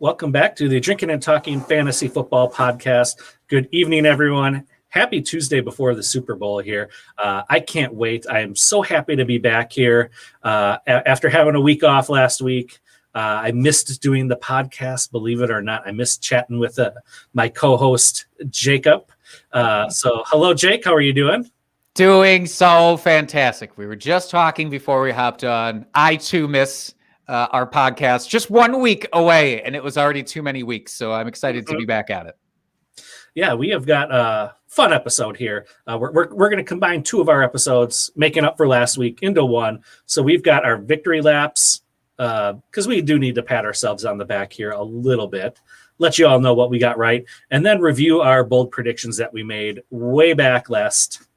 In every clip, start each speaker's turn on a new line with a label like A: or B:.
A: Welcome back to the Drinking and Talking Fantasy Football Podcast. Good evening, everyone. Happy Tuesday before the Super Bowl here. I can't wait. I am so happy to be back here after having a week off last week. I missed doing the podcast, believe it or not. I missed chatting with my co-host, Jacob. So hello, Jake. How are you doing?
B: Doing so fantastic. We were just talking before we hopped on. I, too, miss our podcast. Just 1 week away, and it was already too many weeks. So I'm excited to be back at it.
A: Yeah, we have got a fun episode here. We're going to combine two of our episodes, making up for last week, into one. So we've got our victory laps, because we do need to pat ourselves on the back here a little bit, let you all know what we got right, and then review our bold predictions that we made way back last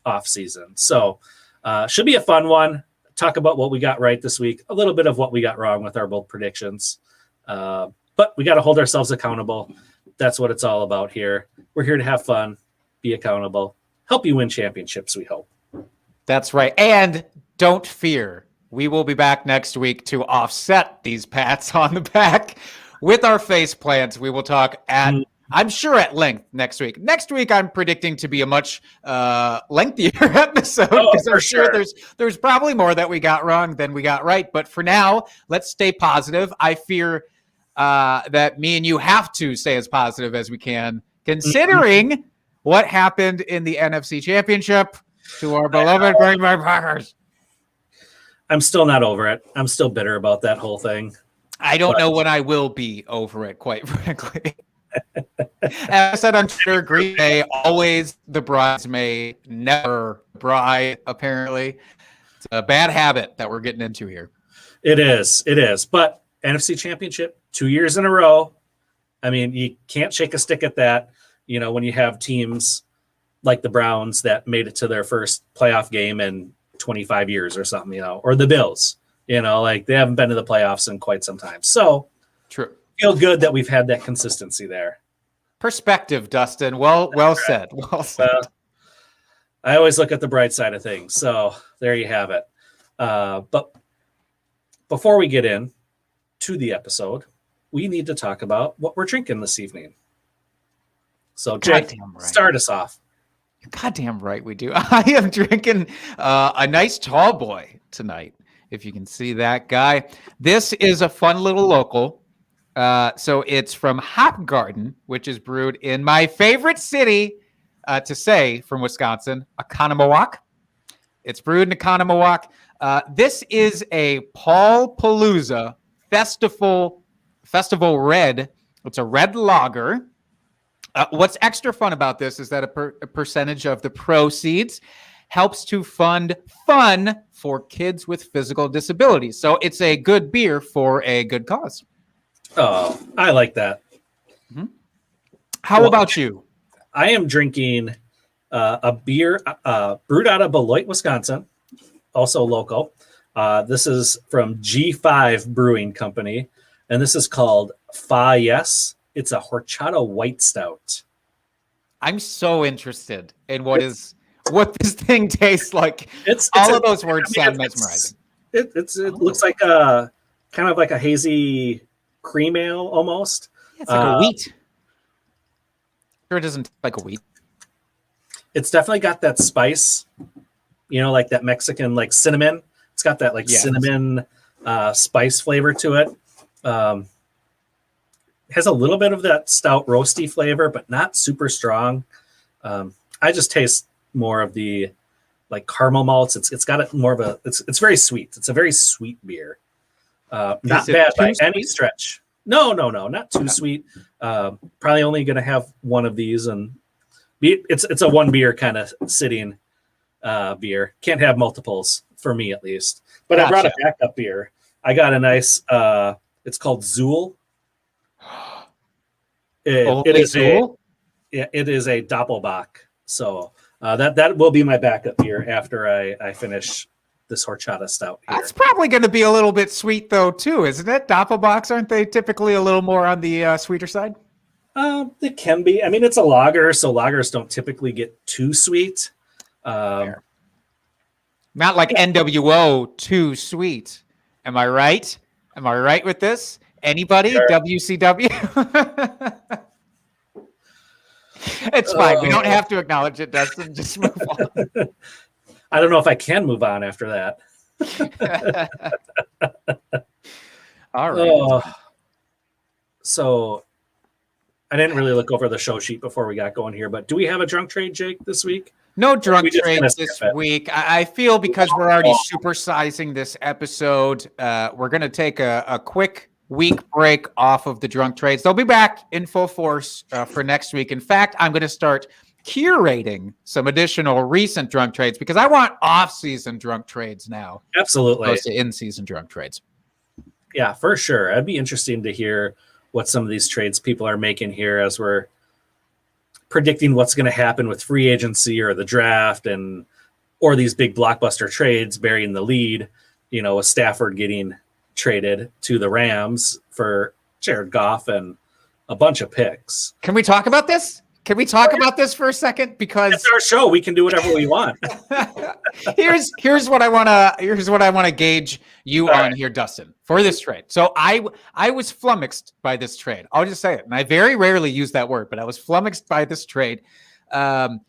A: off season. So should be a fun one. Talk about what we got right this week, a little bit of what we got wrong with our bold predictions. But we got to hold ourselves accountable. That's what it's all about here. We're here to have fun, be accountable, help you win championships, we hope.
B: That's right. And don't fear. We will be back next week to offset these pats on the back with our face plants. We will talk I'm sure at length next week. Next week, I'm predicting to be a much lengthier episode because I'm sure there's probably more that we got wrong than we got right. But for now, let's stay positive. I fear that me and you have to stay as positive as we can, considering what happened in the NFC Championship to our beloved Green Bay Packers. I'm
A: still not over it. I'm still bitter about that whole thing.
B: I don't know when I will be over it, quite frankly. As I said on Twitter, Green Bay, always the bridesmaid, never bride, apparently. It's a bad habit that we're getting into here.
A: It is. But NFC Championship, 2 years in a row. I mean, you can't shake a stick at that. You know, when you have teams like the Browns that made it to their first playoff game in 25 years or something, you know, or the Bills, you know, like they haven't been to the playoffs in quite some time. So
B: true.
A: Feel good that we've had that consistency there.
B: Perspective, Dustin. Well said. Well said.
A: I always look at the bright side of things. So there you have it. But before we get in to the episode, we need to talk about what we're drinking this evening. So Jake, start us off.
B: You're goddamn right we do. I am drinking a nice tall boy tonight, if you can see that guy. This is a fun little local. So it's from Hop Garden, which is brewed in my favorite city to say from Wisconsin, Oconomowoc. It's brewed in Oconomowoc. This is a Paul Palooza Festival Red. It's a red lager. What's extra fun about this is that a percentage of the proceeds helps to fund fun for kids with physical disabilities. So it's a good beer for a good cause.
A: Oh, I like that.
B: Mm-hmm. How about you?
A: I am drinking a beer brewed out of Beloit, Wisconsin, also local. This is from G5 Brewing Company, and this is called Fa Yes. It's a horchata white stout.
B: I'm so interested in what this thing tastes like. All of those words sound mesmerizing.
A: It looks like a kind of like a hazy cream ale almost.
B: Yeah, it's like a wheat. Sure, it doesn't taste like a wheat.
A: It's definitely got that spice, you know, like that Mexican, like cinnamon. It's got that cinnamon spice flavor to it. Has a little bit of that stout roasty flavor, but not super strong. I just taste more of the like caramel malts. It's got it more of a. It's very sweet. It's a very sweet beer. Not bad by any stretch. No, not too sweet. Probably only going to have one of these, and it's a one beer kind of sitting beer. Can't have multiples for me at least. But I brought a backup beer. I got a nice. It's called Zool. It is a Doppelbock. So that will be my backup beer after I finish this horchata stout here.
B: That's probably going to be a little bit sweet though too, isn't it? Doppelbocks, aren't they typically a little more on the sweeter side?
A: It can be. I mean, it's a lager, so lagers don't typically get too sweet.
B: Not like NWO too sweet. Am I right? Am I right with this? Anybody?
A: Sure.
B: WCW? It's fine. We don't have to acknowledge it, Dustin. Just move on.
A: I don't know if I can move on after that.
B: All right.
A: So I didn't really look over the show sheet before we got going here, but do we have a drunk trade, Jake, this week?
B: No drunk
A: We just
B: trades
A: gonna
B: this
A: skip it?
B: week. I feel because we're already supersizing this episode, we're going to take a quick week break off of the drunk trades. They'll be back in full force for next week. In fact, I'm going to start curating some additional recent drunk trades because I want off-season drunk trades now,
A: Absolutely.
B: opposed to in-season drunk trades.
A: Yeah, for sure. It'd be interesting to hear what some of these trades people are making here as we're predicting what's going to happen with free agency or the draft or these big blockbuster trades burying the lead, with Stafford getting traded to the Rams for Jared Goff and a bunch of picks.
B: Can we talk about this? Can we talk about this for a second? Because
A: it's our show. We can do whatever we want.
B: here's what I want to gauge you on here, Dustin, for this trade. So I was flummoxed by this trade. I'll just say it. And I very rarely use that word, but I was flummoxed by this trade. And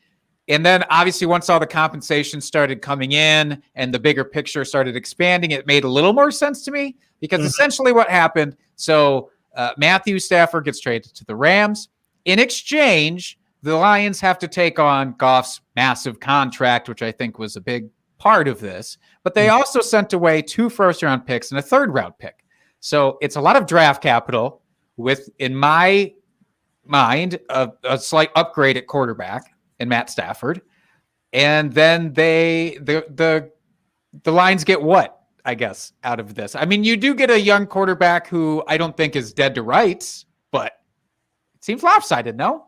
B: then obviously once all the compensation started coming in and the bigger picture started expanding, it made a little more sense to me because essentially what happened. So Matthew Stafford gets traded to the Rams. In exchange, the Lions have to take on Goff's massive contract, which I think was a big part of this. But they also sent away 2 first-round picks and a third-round pick. So it's a lot of draft capital with, in my mind, a slight upgrade at quarterback in Matt Stafford. And then the Lions get what, I guess, out of this? I mean, you do get a young quarterback who I don't think is dead to rights, but it seems lopsided, no?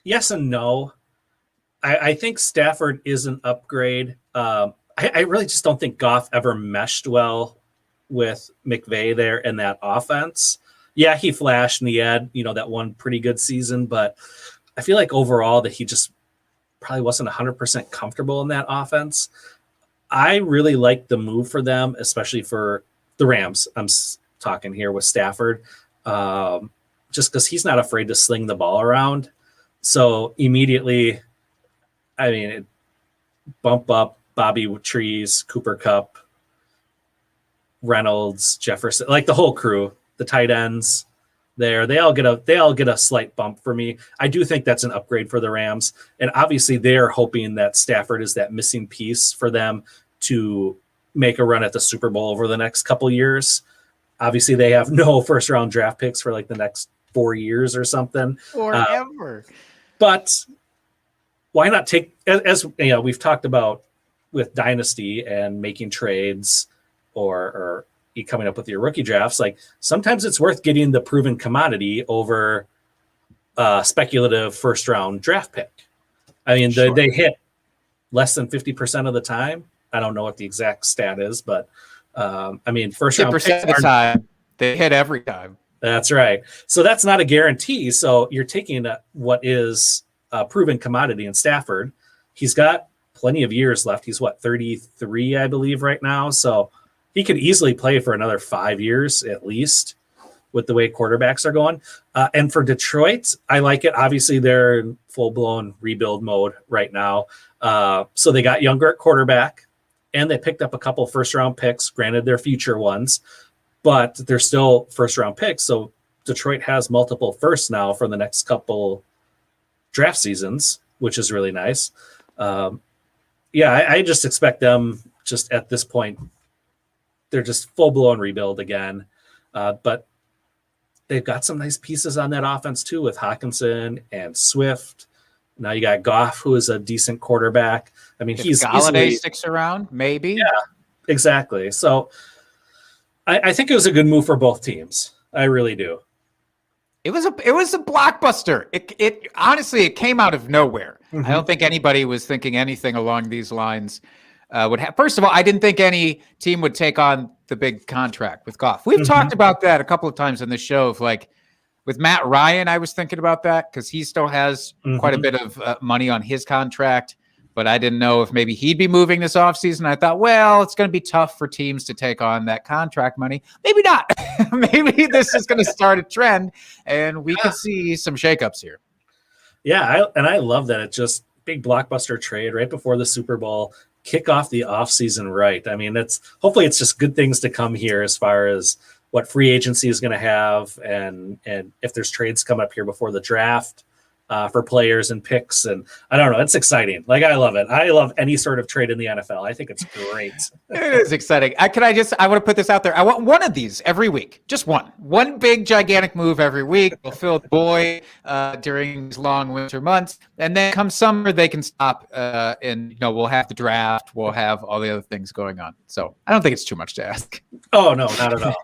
A: Yes and no. I think Stafford is an upgrade. I really just don't think Goff ever meshed well with McVay there in that offense. Yeah, he flashed and he had, that one pretty good season, but I feel like overall that he just probably wasn't 100% comfortable in that offense. I really like the move for them, especially for the Rams. I'm talking here with Stafford, just because he's not afraid to sling the ball around. So immediately, bump up Bobby Trees, Cooper Kupp, Reynolds, Jefferson, like the whole crew, the tight ends there. They all get a slight bump for me. I do think that's an upgrade for the Rams. And obviously they're hoping that Stafford is that missing piece for them to make a run at the Super Bowl over the next couple years. Obviously they have no first round draft picks for like the next 4 years or something.
B: Forever.
A: But why not take, as we've talked about with Dynasty and making trades or coming up with your rookie drafts, like sometimes it's worth getting the proven commodity over a speculative first round draft pick.
B: Sure.
A: They hit less than 50% of the time. I don't know what the exact stat is, but first round picks
B: of the time they hit every time.
A: That's right. So that's not a guarantee. So you're taking what is a proven commodity in Stafford. He's got plenty of years left. He's 33, I believe, right now. So he could easily play for another 5 years at least with the way quarterbacks are going. And for Detroit, I like it. Obviously, they're in full-blown rebuild mode right now. So they got younger at quarterback, and they picked up a couple first-round picks, granted they're future ones, but they're still first-round picks. So Detroit has multiple firsts now for the next couple draft seasons, which is really nice. I just expect them just at this point, they're just full-blown rebuild again. But they've got some nice pieces on that offense too with Hawkinson and Swift. Now you got Goff, who is a decent quarterback. He's
B: Galladay sticks around, maybe.
A: Yeah, exactly. So I think it was a good move for both teams. I really do.
B: It was a blockbuster. It honestly, it came out of nowhere.
A: Mm-hmm.
B: I don't think anybody was thinking anything along these lines. First of all, I didn't think any team would take on the big contract with Goff. We've talked about that a couple of times on the show. With Matt Ryan, I was thinking about that because he still has quite a bit of money on his contract. but I didn't know if maybe he'd be moving this offseason. I thought, well, it's going to be tough for teams to take on that contract money. Maybe not. Maybe this is going to start a trend, and we could see some shakeups here.
A: Yeah, I love that. It's just big blockbuster trade right before the Super Bowl. Kick off the offseason right. I mean, hopefully it's just good things to come here as far as what free agency is going to have, and if there's trades come up here before the draft for players and picks. And I don't know, it's exciting. Like, I love it. I love any sort of trade in the NFL. I think it's great.
B: It is exciting. I want to put this out there. I want one of these every week. Just one big gigantic move every week. We'll fill the boy during these long winter months. And then come summer, they can stop and we'll have the draft. We'll have all the other things going on. So I don't think it's too much to ask.
A: Oh, no, not at all.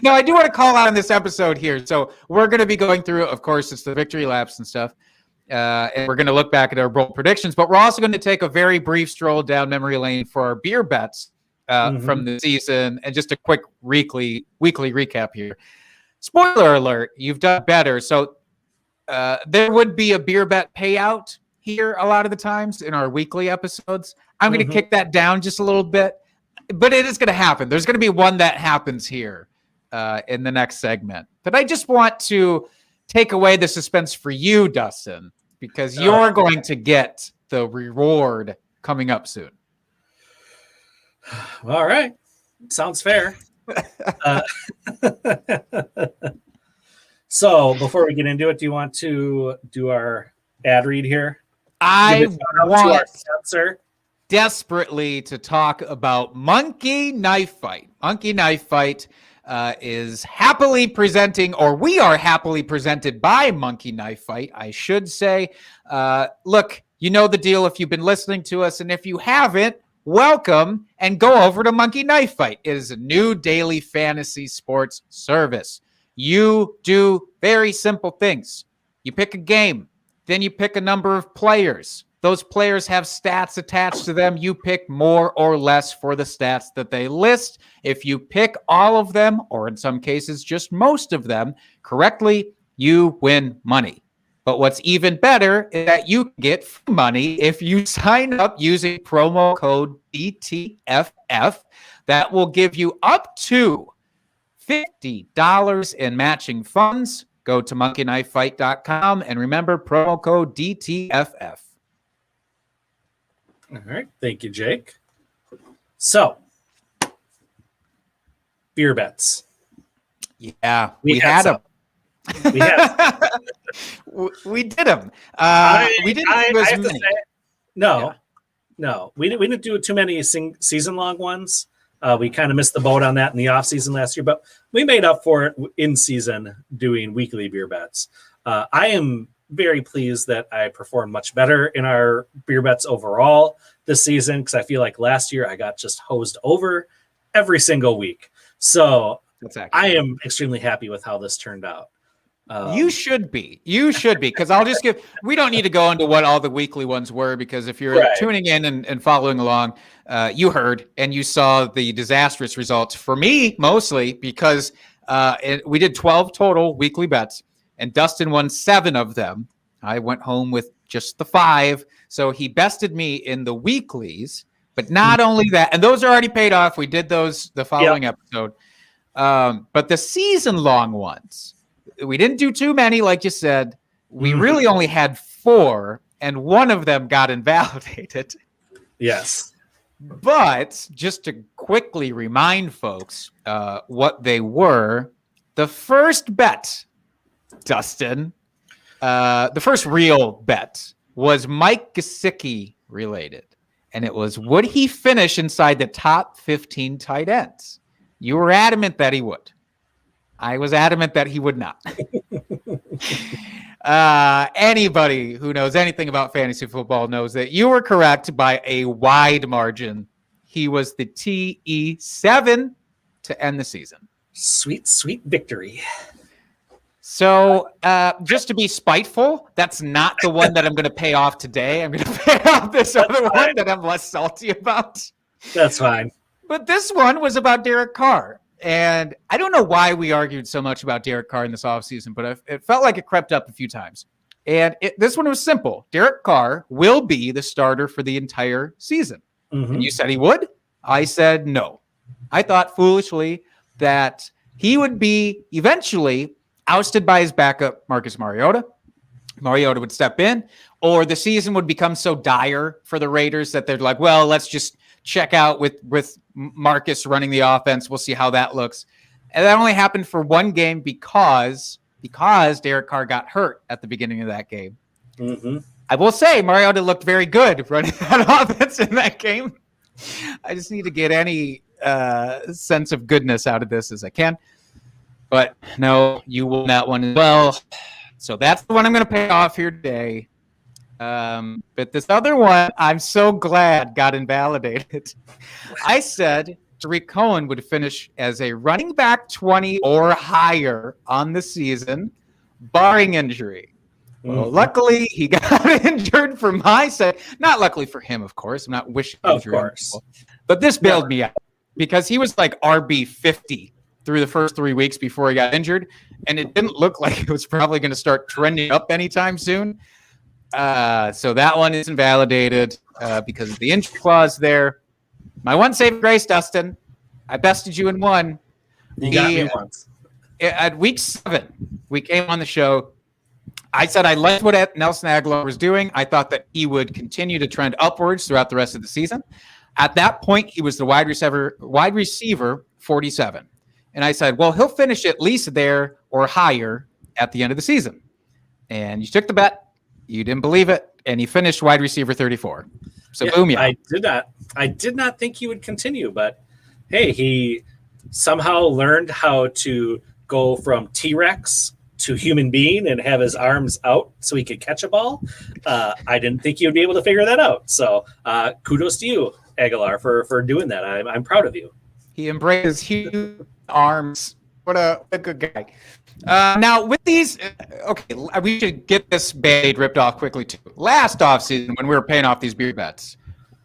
B: No, I do want to call out on this episode here. So we're going to be going through, of course, it's the victory laps and stuff. And we're going to look back at our bold predictions, but we're also going to take a very brief stroll down memory lane for our beer bets from the season, and just a quick weekly recap here. Spoiler alert, you've done better. So there would be a beer bet payout here a lot of the times in our weekly episodes. I'm going to kick that down just a little bit, but it is going to happen. There's going to be one that happens here in the next segment. But I just want to take away the suspense for you, Dustin, because you're going to get the reward coming up soon.
A: All right. Sounds fair. So before we get into it, do you want to do our ad read here?
B: I want desperately to talk about Monkey Knife Fight. Monkey Knife Fight is happily presenting, or we are happily presented by Monkey Knife Fight, I should say. Look, you know the deal if you've been listening to us, and if you haven't, welcome and go over to Monkey Knife Fight. It is a new daily fantasy sports service. You do very simple things. You pick a game, then you pick a number of players. Those players have stats attached to them. You pick more or less for the stats that they list. If you pick all of them, or in some cases just most of them, correctly, you win money. But what's even better is that you get free money if you sign up using promo code DTFF. That will give you up to $50 in matching funds. Go to monkeyknifefight.com and remember promo code DTFF.
A: All right. Thank you, Jake. So, beer bets.
B: Yeah, we had them.
A: We had
B: we did them. We didn't do as many.
A: No. We didn't do too many season-long ones. We kind of missed the boat on that in the off-season last year, but we made up for it in season doing weekly beer bets. I am very pleased that I performed much better in our beer bets overall this season, because I feel like last year I got just hosed over every single week. So I am extremely happy with how this turned out.
B: You should be, because I'll just we don't need to go into what all the weekly ones were, because if you're tuning in and following along, you heard and you saw the disastrous results for me, mostly because we did 12 total weekly bets and Dustin won 7 of them. I went home with just the 5. So he bested me in the weeklies, but not only that, and those are already paid off. We did those the following episode. But the season long ones, we didn't do too many, like you said. We really only had 4, and one of them got invalidated.
A: Yes.
B: But just to quickly remind folks what they were, the first bet, Dustin, the first real bet was Mike Gesicki related. And it was, would he finish inside the top 15 tight ends? You were adamant that he would. I was adamant that he would not. Anybody who knows anything about fantasy football knows that you were correct by a wide margin. He was the TE7 to end the season.
A: Sweet, sweet victory.
B: So just to be spiteful, that's not the one that I'm going to pay off today. I'm going to pay off this other one that I'm less salty about.
A: That's fine.
B: But this one was about Derek Carr. And I don't know why we argued so much about Derek Carr in this offseason, but it felt like it crept up a few times. And this one was simple. Derek Carr will be the starter for the entire season.
A: Mm-hmm.
B: And you said he would? I said no. I thought foolishly that he would be eventually ousted by his backup, Marcus Mariota. Mariota would step in, or the season would become so dire for the Raiders that they're like, well, let's just check out with Marcus running the offense. We'll see how that looks. And that only happened for one game because Derek Carr got hurt at the beginning of that game.
A: Mm-hmm.
B: I will say Mariota looked very good running that offense in that game. I just need to get any sense of goodness out of this as I can. But no, you won that one as well. So that's the one I'm going to pay off here today. But this other one, I'm so glad got invalidated. I said Tariq Cohen would finish as a running back 20 or higher on the season, barring injury. Well, luckily, he got injured for my sake. Not luckily for him, of course. I'm not wishing injury on people. But this bailed me out because he was like RB 50 through the first 3 weeks before he got injured, and it didn't look like it was probably going to start trending up anytime soon. So that one is invalidated because of the injury clause there. My one saving grace, Dustin, I bested you in one.
A: You got me once.
B: At week 7, we came on the show. I said I liked what Nelson Aguilar was doing. I thought that he would continue to trend upwards throughout the rest of the season. At that point, he was the wide receiver 47. And I said, well, he'll finish at least there or higher at the end of the season. And you took the bet. You didn't believe it. And he finished wide receiver 34. So
A: yeah,
B: boom, yeah.
A: I did not think he would continue, but hey, he somehow learned how to go from T-Rex to human being and have his arms out so he could catch a ball. I didn't think he would be able to figure that out. So kudos to you, Aguilar, for doing that. I'm proud of you.
B: He embraced his huge arms. What a good guy. Now, with these, okay, we should get this Band-Aid ripped off quickly, too. Last offseason, when we were paying off these beer bets,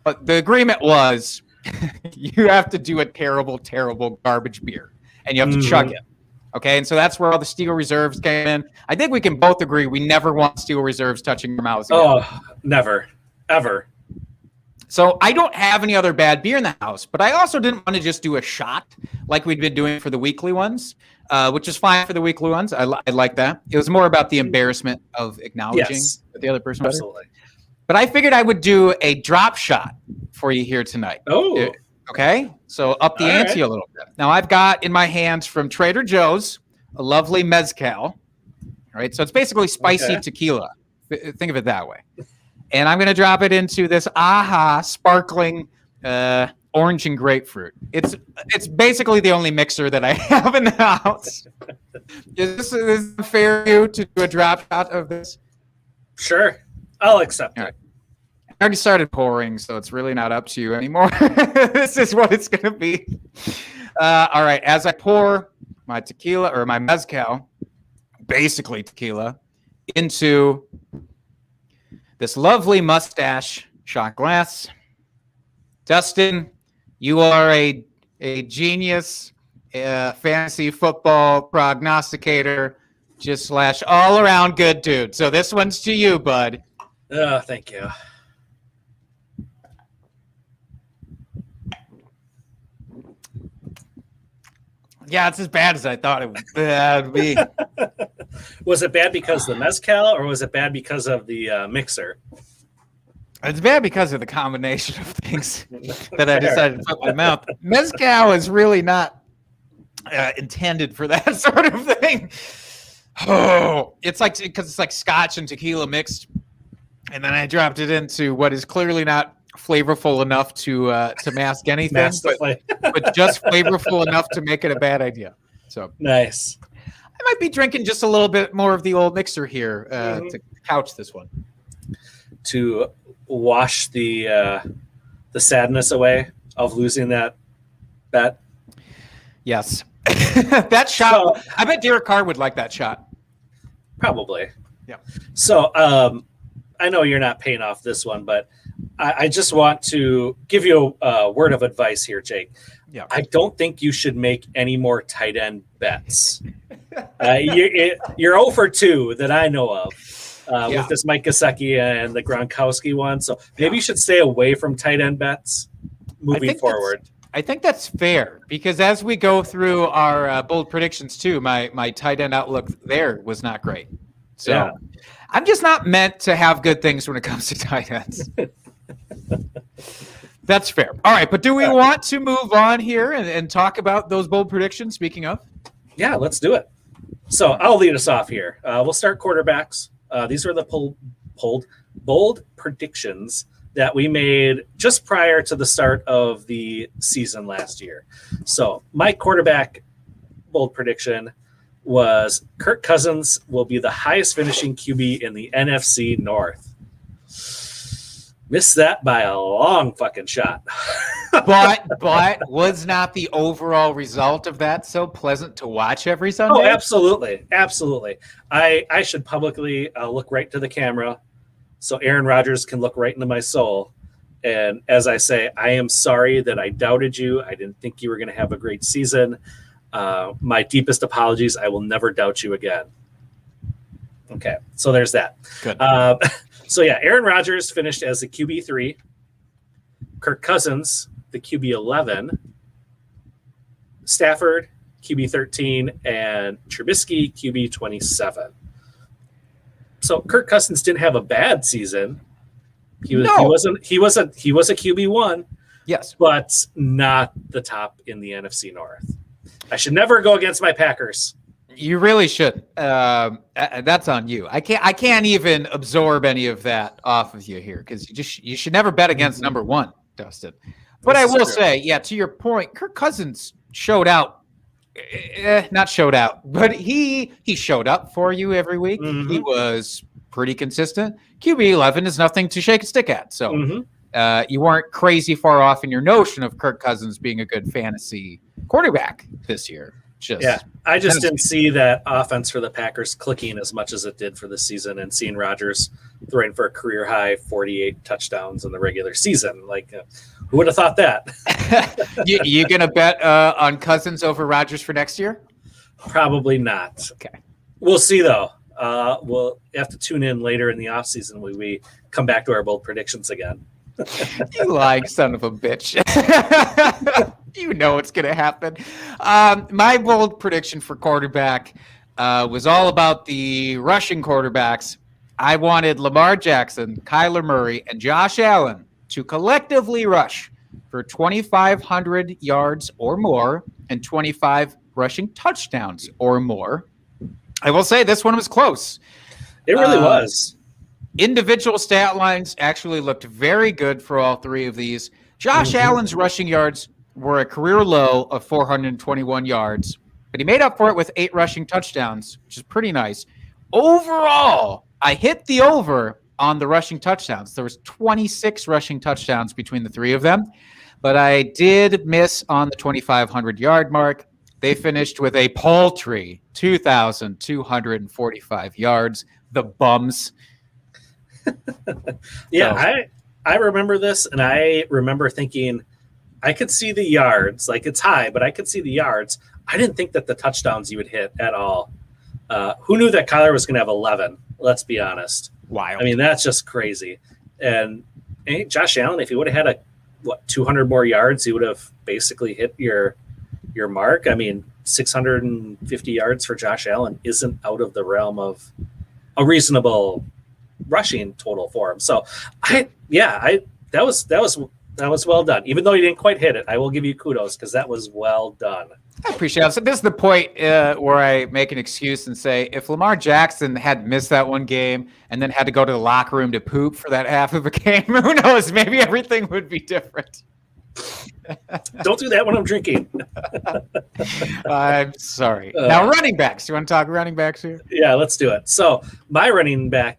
B: but the agreement was you have to do a terrible, terrible garbage beer, and you have to chug it. Okay, and so that's where all the Steel Reserves came in. I think we can both agree we never want Steel Reserves touching our mouths again.
A: Oh, never, ever.
B: So I don't have any other bad beer in the house, but I also didn't want to just do a shot like we'd been doing for the weekly ones, which is fine for the weekly ones. I like that. It was more about the embarrassment of acknowledging that the other person was.
A: Absolutely.
B: But I figured I would do a drop shot for you here tonight.
A: Oh.
B: Okay, so up the ante a little bit. Now I've got in my hands from Trader Joe's a lovely mezcal. All right, so it's basically spicy tequila. Think of it that way. And I'm going to drop it into this AHA sparkling orange and grapefruit. It's basically the only mixer that I have in the house. Is this fair for you to do a drop shot of this?
A: Sure, I'll accept it.
B: Right. I already started pouring, so it's really not up to you anymore. This is what it's going to be. All right, as I pour my tequila or my mezcal, basically tequila, into this lovely mustache shot glass. Dustin, you are a genius, fantasy football prognosticator, just / all around good dude. So this one's to you, bud.
A: Thank you.
B: Yeah, it's as bad as I thought it would be.
A: Was it bad because of the mezcal, or was it bad because of the mixer?
B: It's bad because of the combination of things that I decided to put in my mouth. Mezcal is really not intended for that sort of thing. Oh, it's like because it's like scotch and tequila mixed, and then I dropped it into what is clearly not flavorful enough to mask anything, but just flavorful enough to make it a bad idea. So
A: nice.
B: I might be drinking just a little bit more of the old mixer here to couch this one.
A: To wash the sadness away of losing that bet.
B: Yes. That shot. So, I bet Derek Carr would like that shot.
A: Probably.
B: Yeah.
A: So I know you're not paying off this one, but I just want to give you a word of advice here, Jake.
B: Yeah.
A: I don't think you should make any more tight end bets. You're 0 for 2 that I know of. with this Mike Gesicki and the Gronkowski one. So maybe you should stay away from tight end bets moving forward.
B: I think that's fair because as we go through our bold predictions too, my tight end outlook there was not great. So I'm just not meant to have good things when it comes to tight ends. That's fair. All right, but do we want to move on here and talk about those bold predictions, speaking of?
A: Yeah, let's do it. So I'll lead us off here. We'll start quarterbacks. These are the bold predictions that we made just prior to the start of the season last year. So my quarterback bold prediction was Kirk Cousins will be the highest finishing QB in the NFC North. Missed that by a long fucking shot.
B: but was not the overall result of that so pleasant to watch every Sunday?
A: Oh, absolutely. Absolutely. I should publicly look right to the camera so Aaron Rodgers can look right into my soul. And as I say, I am sorry that I doubted you. I didn't think you were going to have a great season. My deepest apologies. I will never doubt you again. Okay, so there's that.
B: Good.
A: So yeah, Aaron Rodgers finished as the QB3. Kirk Cousins, the QB11. Stafford, QB13, and Trubisky, QB27. So Kirk Cousins didn't have a bad season. He was a QB1.
B: Yes,
A: but not the top in the NFC North. I should never go against my Packers.
B: You really should. That's on you. I can't even absorb any of that off of you here because you should never bet against number one, Dustin. But I will say, to your point, Kirk Cousins showed out. Not showed out, but he showed up for you every week. Mm-hmm. He was pretty consistent. QB11 is nothing to shake a stick at. So you weren't crazy far off in your notion of Kirk Cousins being a good fantasy quarterback this year.
A: I just didn't see that offense for the Packers clicking as much as it did for this season, and seeing Rodgers throwing for a career high 48 touchdowns in the regular season. Like, who would have thought that?
B: you gonna bet on Cousins over Rodgers for next year?
A: Probably not.
B: Okay,
A: we'll see though. We'll have to tune in later in the offseason when we come back to our bold predictions again.
B: You lying son of a bitch. You know what's going to happen. My bold prediction for quarterback was all about the rushing quarterbacks. I wanted Lamar Jackson, Kyler Murray, and Josh Allen to collectively rush for 2,500 yards or more and 25 rushing touchdowns or more. I will say this one was close.
A: It really was.
B: Individual stat lines actually looked very good for all three of these. Josh Allen's rushing yards were a career low of 421 yards, but he made up for it with 8 rushing touchdowns, which is pretty nice. Overall, I hit the over on the rushing touchdowns. There was 26 rushing touchdowns between the three of them, but I did miss on the 2,500 yard mark. They finished with a paltry 2,245 yards. The bums.
A: I remember this, and I remember thinking I could see the yards. Like, it's high, but I could see the yards. I didn't think that the touchdowns you would hit at all. Who knew that Kyler was going to have 11? Let's be honest.
B: Wild.
A: I mean, that's just crazy. And Josh Allen, if he would have had 200 more yards, he would have basically hit your mark. I mean, 650 yards for Josh Allen isn't out of the realm of a reasonable rushing total for him. So that was well done. Even though you didn't quite hit it, I will give you kudos because that was well done.
B: I appreciate it. So this is the point where I make an excuse and say, if Lamar Jackson had missed that one game and then had to go to the locker room to poop for that half of a game, who knows? Maybe everything would be different.
A: Don't do that when I'm drinking.
B: I'm sorry. Now, running backs. You want to talk running backs here?
A: Yeah, let's do it. So my running back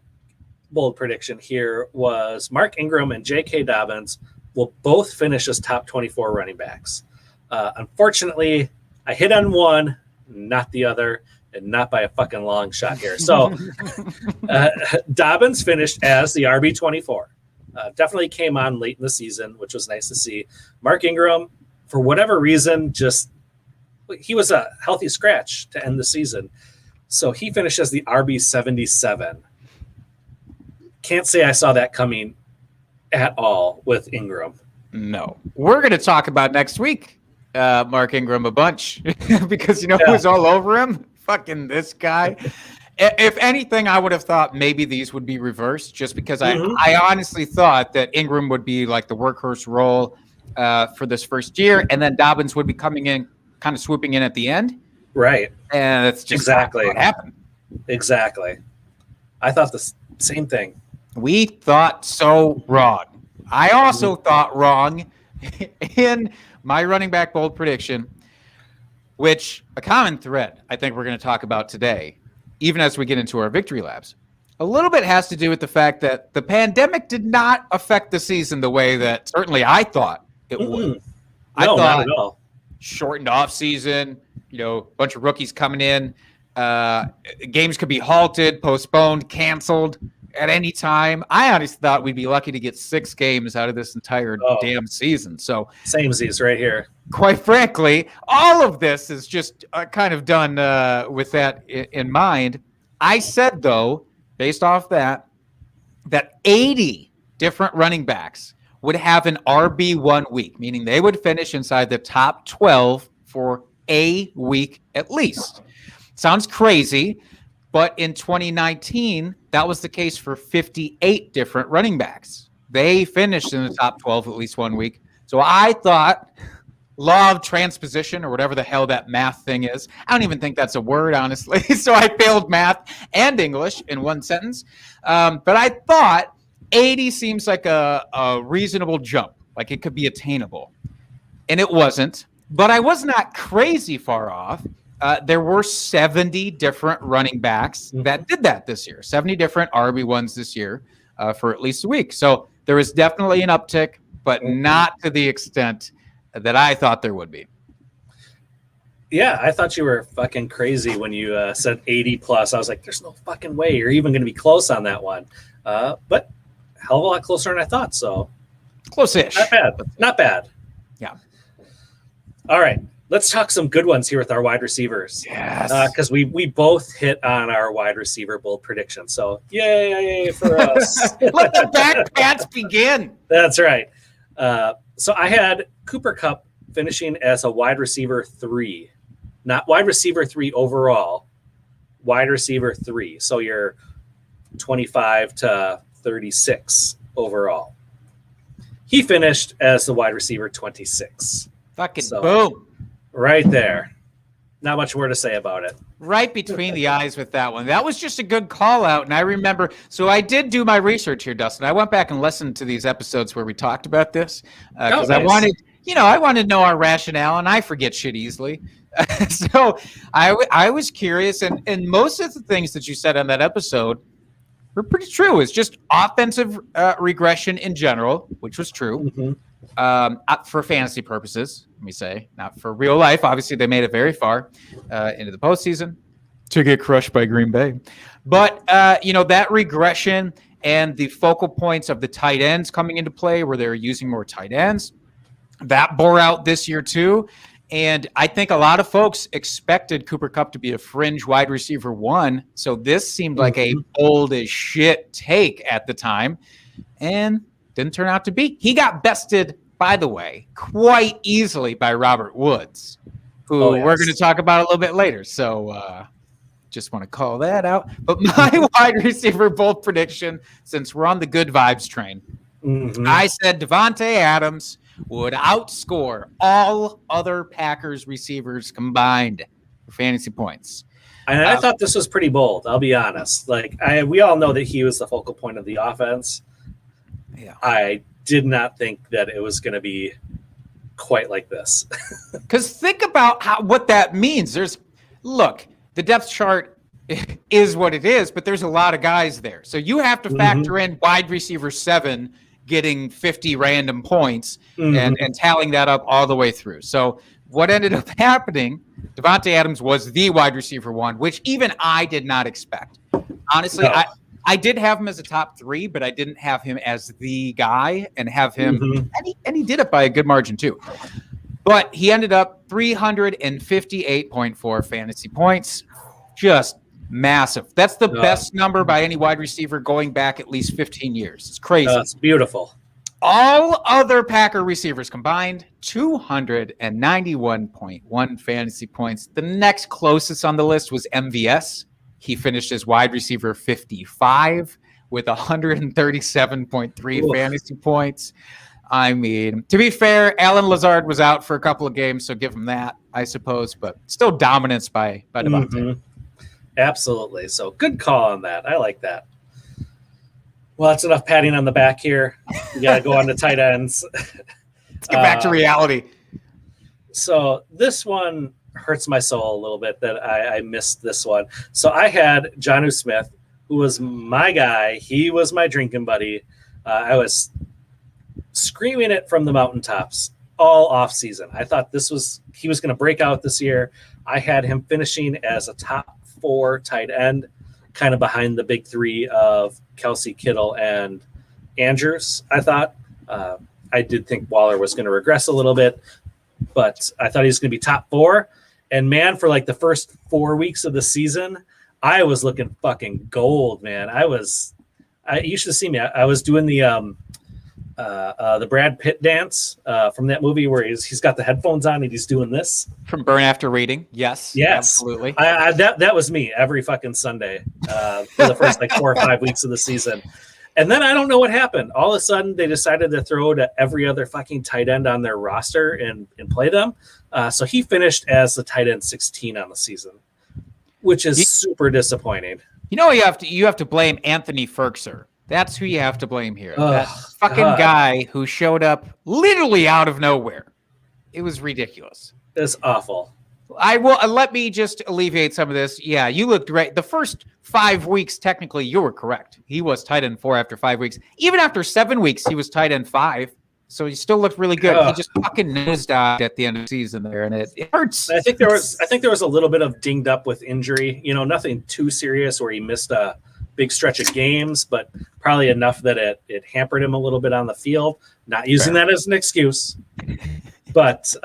A: bold prediction here was Mark Ingram and J.K. Dobbins will both finish as top 24 running backs. Unfortunately, I hit on one, not the other, and not by a fucking long shot here. So Dobbins finished as the RB24. Definitely came on late in the season, which was nice to see. Mark Ingram, for whatever reason, he was a healthy scratch to end the season. So he finished as the RB77. can't say I saw that coming at all with Ingram.
B: No. We're going to talk about next week, Mark Ingram, a bunch, because you know who's all over him? Fucking this guy. If anything, I would have thought maybe these would be reversed, just because I honestly thought that Ingram would be like the workhorse role for this first year, and then Dobbins would be coming in, kind of swooping in at the end.
A: Right.
B: And that's just
A: exactly
B: what happened.
A: Exactly. I thought the same thing.
B: We thought so wrong. I also thought wrong in my running back bold prediction, which a common thread I think we're going to talk about today, even as we get into our victory laps. A little bit has to do with the fact that the pandemic did not affect the season the way that certainly I thought it would. I thought
A: not at all.
B: Shortened off season, a bunch of rookies coming in. Games could be halted, postponed, canceled at any time. I honestly thought we'd be lucky to get 6 games out of this entire damn season. So
A: samesies right here.
B: Quite frankly, all of this is just kind of done with that in mind. I said, though, based off that 80 different running backs would have an RB1 week, meaning they would finish inside the top 12 for a week at least. Sounds crazy, but in 2019, that was the case for 58 different running backs. They finished in the top 12 at least 1 week. So I thought law of transposition, or whatever the hell that math thing is. I don't even think that's a word, honestly. So I failed math and English in one sentence. But I thought 80 seems like a reasonable jump, like it could be attainable. And it wasn't. But I was not crazy far off. There were 70 different running backs that did that this year, 70 different RB1s this year for at least a week. So there was definitely an uptick, but not to the extent that I thought there would be.
A: Yeah, I thought you were fucking crazy when you said 80 plus. I was like, there's no fucking way you're even going to be close on that one. But hell of a lot closer than I thought. So
B: close-ish.
A: Not bad. Not bad.
B: Yeah.
A: All right. Let's talk some good ones here with our wide receivers.
B: Yes.
A: Because we both hit on our wide receiver bold prediction. So yay for us.
B: Let the back pats begin.
A: That's right. So I had Cooper Kupp finishing as a wide receiver 3. Not wide receiver 3 overall. Wide receiver 3. So you're 25 to 36 overall. He finished as the wide receiver 26.
B: Fucking boom.
A: Right there. Not much more to say about it.
B: Right between the eyes with that one. That was just a good call out. And I remember, so I did do my research here, Dustin. I went back and listened to these episodes where we talked about this because I wanted to know our rationale, and I forget shit easily. So I was curious, and most of the things that you said on that episode were pretty true. It's just offensive regression in general, which was true. For fantasy purposes, let me say, not for real life. Obviously, they made it very far into the postseason to get crushed by Green Bay. But, that regression and the focal points of the tight ends coming into play where they're using more tight ends, that bore out this year too. And I think a lot of folks expected Cooper Kupp to be a fringe wide receiver 1. So this seemed like a bold as shit take at the time. And didn't turn out to be. He got bested, by the way, quite easily by Robert Woods, who we're going to talk about a little bit later. So just want to call that out. But my wide receiver bold prediction, since we're on the good vibes train, I said Davante Adams would outscore all other Packers receivers combined for fantasy points.
A: And I thought this was pretty bold, I'll be honest. We all know that he was the focal point of the offense.
B: Yeah.
A: I did not think that it was going to be quite like this.
B: Because think about what that means. Look, the depth chart is what it is, but there's a lot of guys there. So you have to factor in wide receiver 7 getting 50 random points and tallying that up all the way through. So what ended up happening, Davante Adams was the wide receiver 1, which even I did not expect. Honestly, no. I did have him as a top 3, but I didn't have him as the guy and have him, and he did it by a good margin too. But he ended up 358.4 fantasy points. Just Massive. That's the best number by any wide receiver going back at least 15 years. It's crazy.
A: It's beautiful.
B: All other Packer receivers combined, 291.1 fantasy points. The next closest on the list was MVS. He finished as wide receiver 55 with 137.3 fantasy points. I mean, to be fair, Alan Lazard was out for a couple of games, so give him that, I suppose. But still dominance by Devontae.
A: Mm-hmm. Absolutely. So good call on that. I like that. Well, that's enough patting on the back here. We got to go on to tight ends.
B: Let's get back to reality.
A: So this one hurts my soul a little bit that I missed this one. So I had Jonnu Smith, who was my guy. He was my drinking buddy. I was screaming it from the mountaintops all off season. I thought he was going to break out this year. I had him finishing as a top 4 tight end, kind of behind the big 3 of Kelsey, Kittle, and Andrews. I thought I did think Waller was going to regress a little bit, but I thought he was going to be top 4. And man, for like the first 4 weeks of the season, I was looking fucking gold, man. You should have seen me. I was doing the Brad Pitt dance from that movie where he's got the headphones on and he's doing this
B: from Burn After Reading. Yes, absolutely.
A: That was me every fucking Sunday for the first like 4 or 5 weeks of the season. And then I don't know what happened. All of a sudden they decided to throw to every other fucking tight end on their roster and play them. So he finished as the tight end 16 on the season, which is super disappointing.
B: You know, you have to blame Anthony Ferkser. That's who you have to blame here. That fucking guy who showed up literally out of nowhere. It was ridiculous.
A: It's awful.
B: Let me just alleviate some of this. Yeah, you looked great. The first 5 weeks, technically, you were correct. He was tight end 4 after 5 weeks. Even after 7 weeks, he was tight end 5. So he still looked really good. He just fucking nosedived at the end of the season there, and it hurts.
A: I think there was a little bit of dinged up with injury. You know, nothing too serious where he missed a big stretch of games, but probably enough that it hampered him a little bit on the field. Not using that as an excuse, but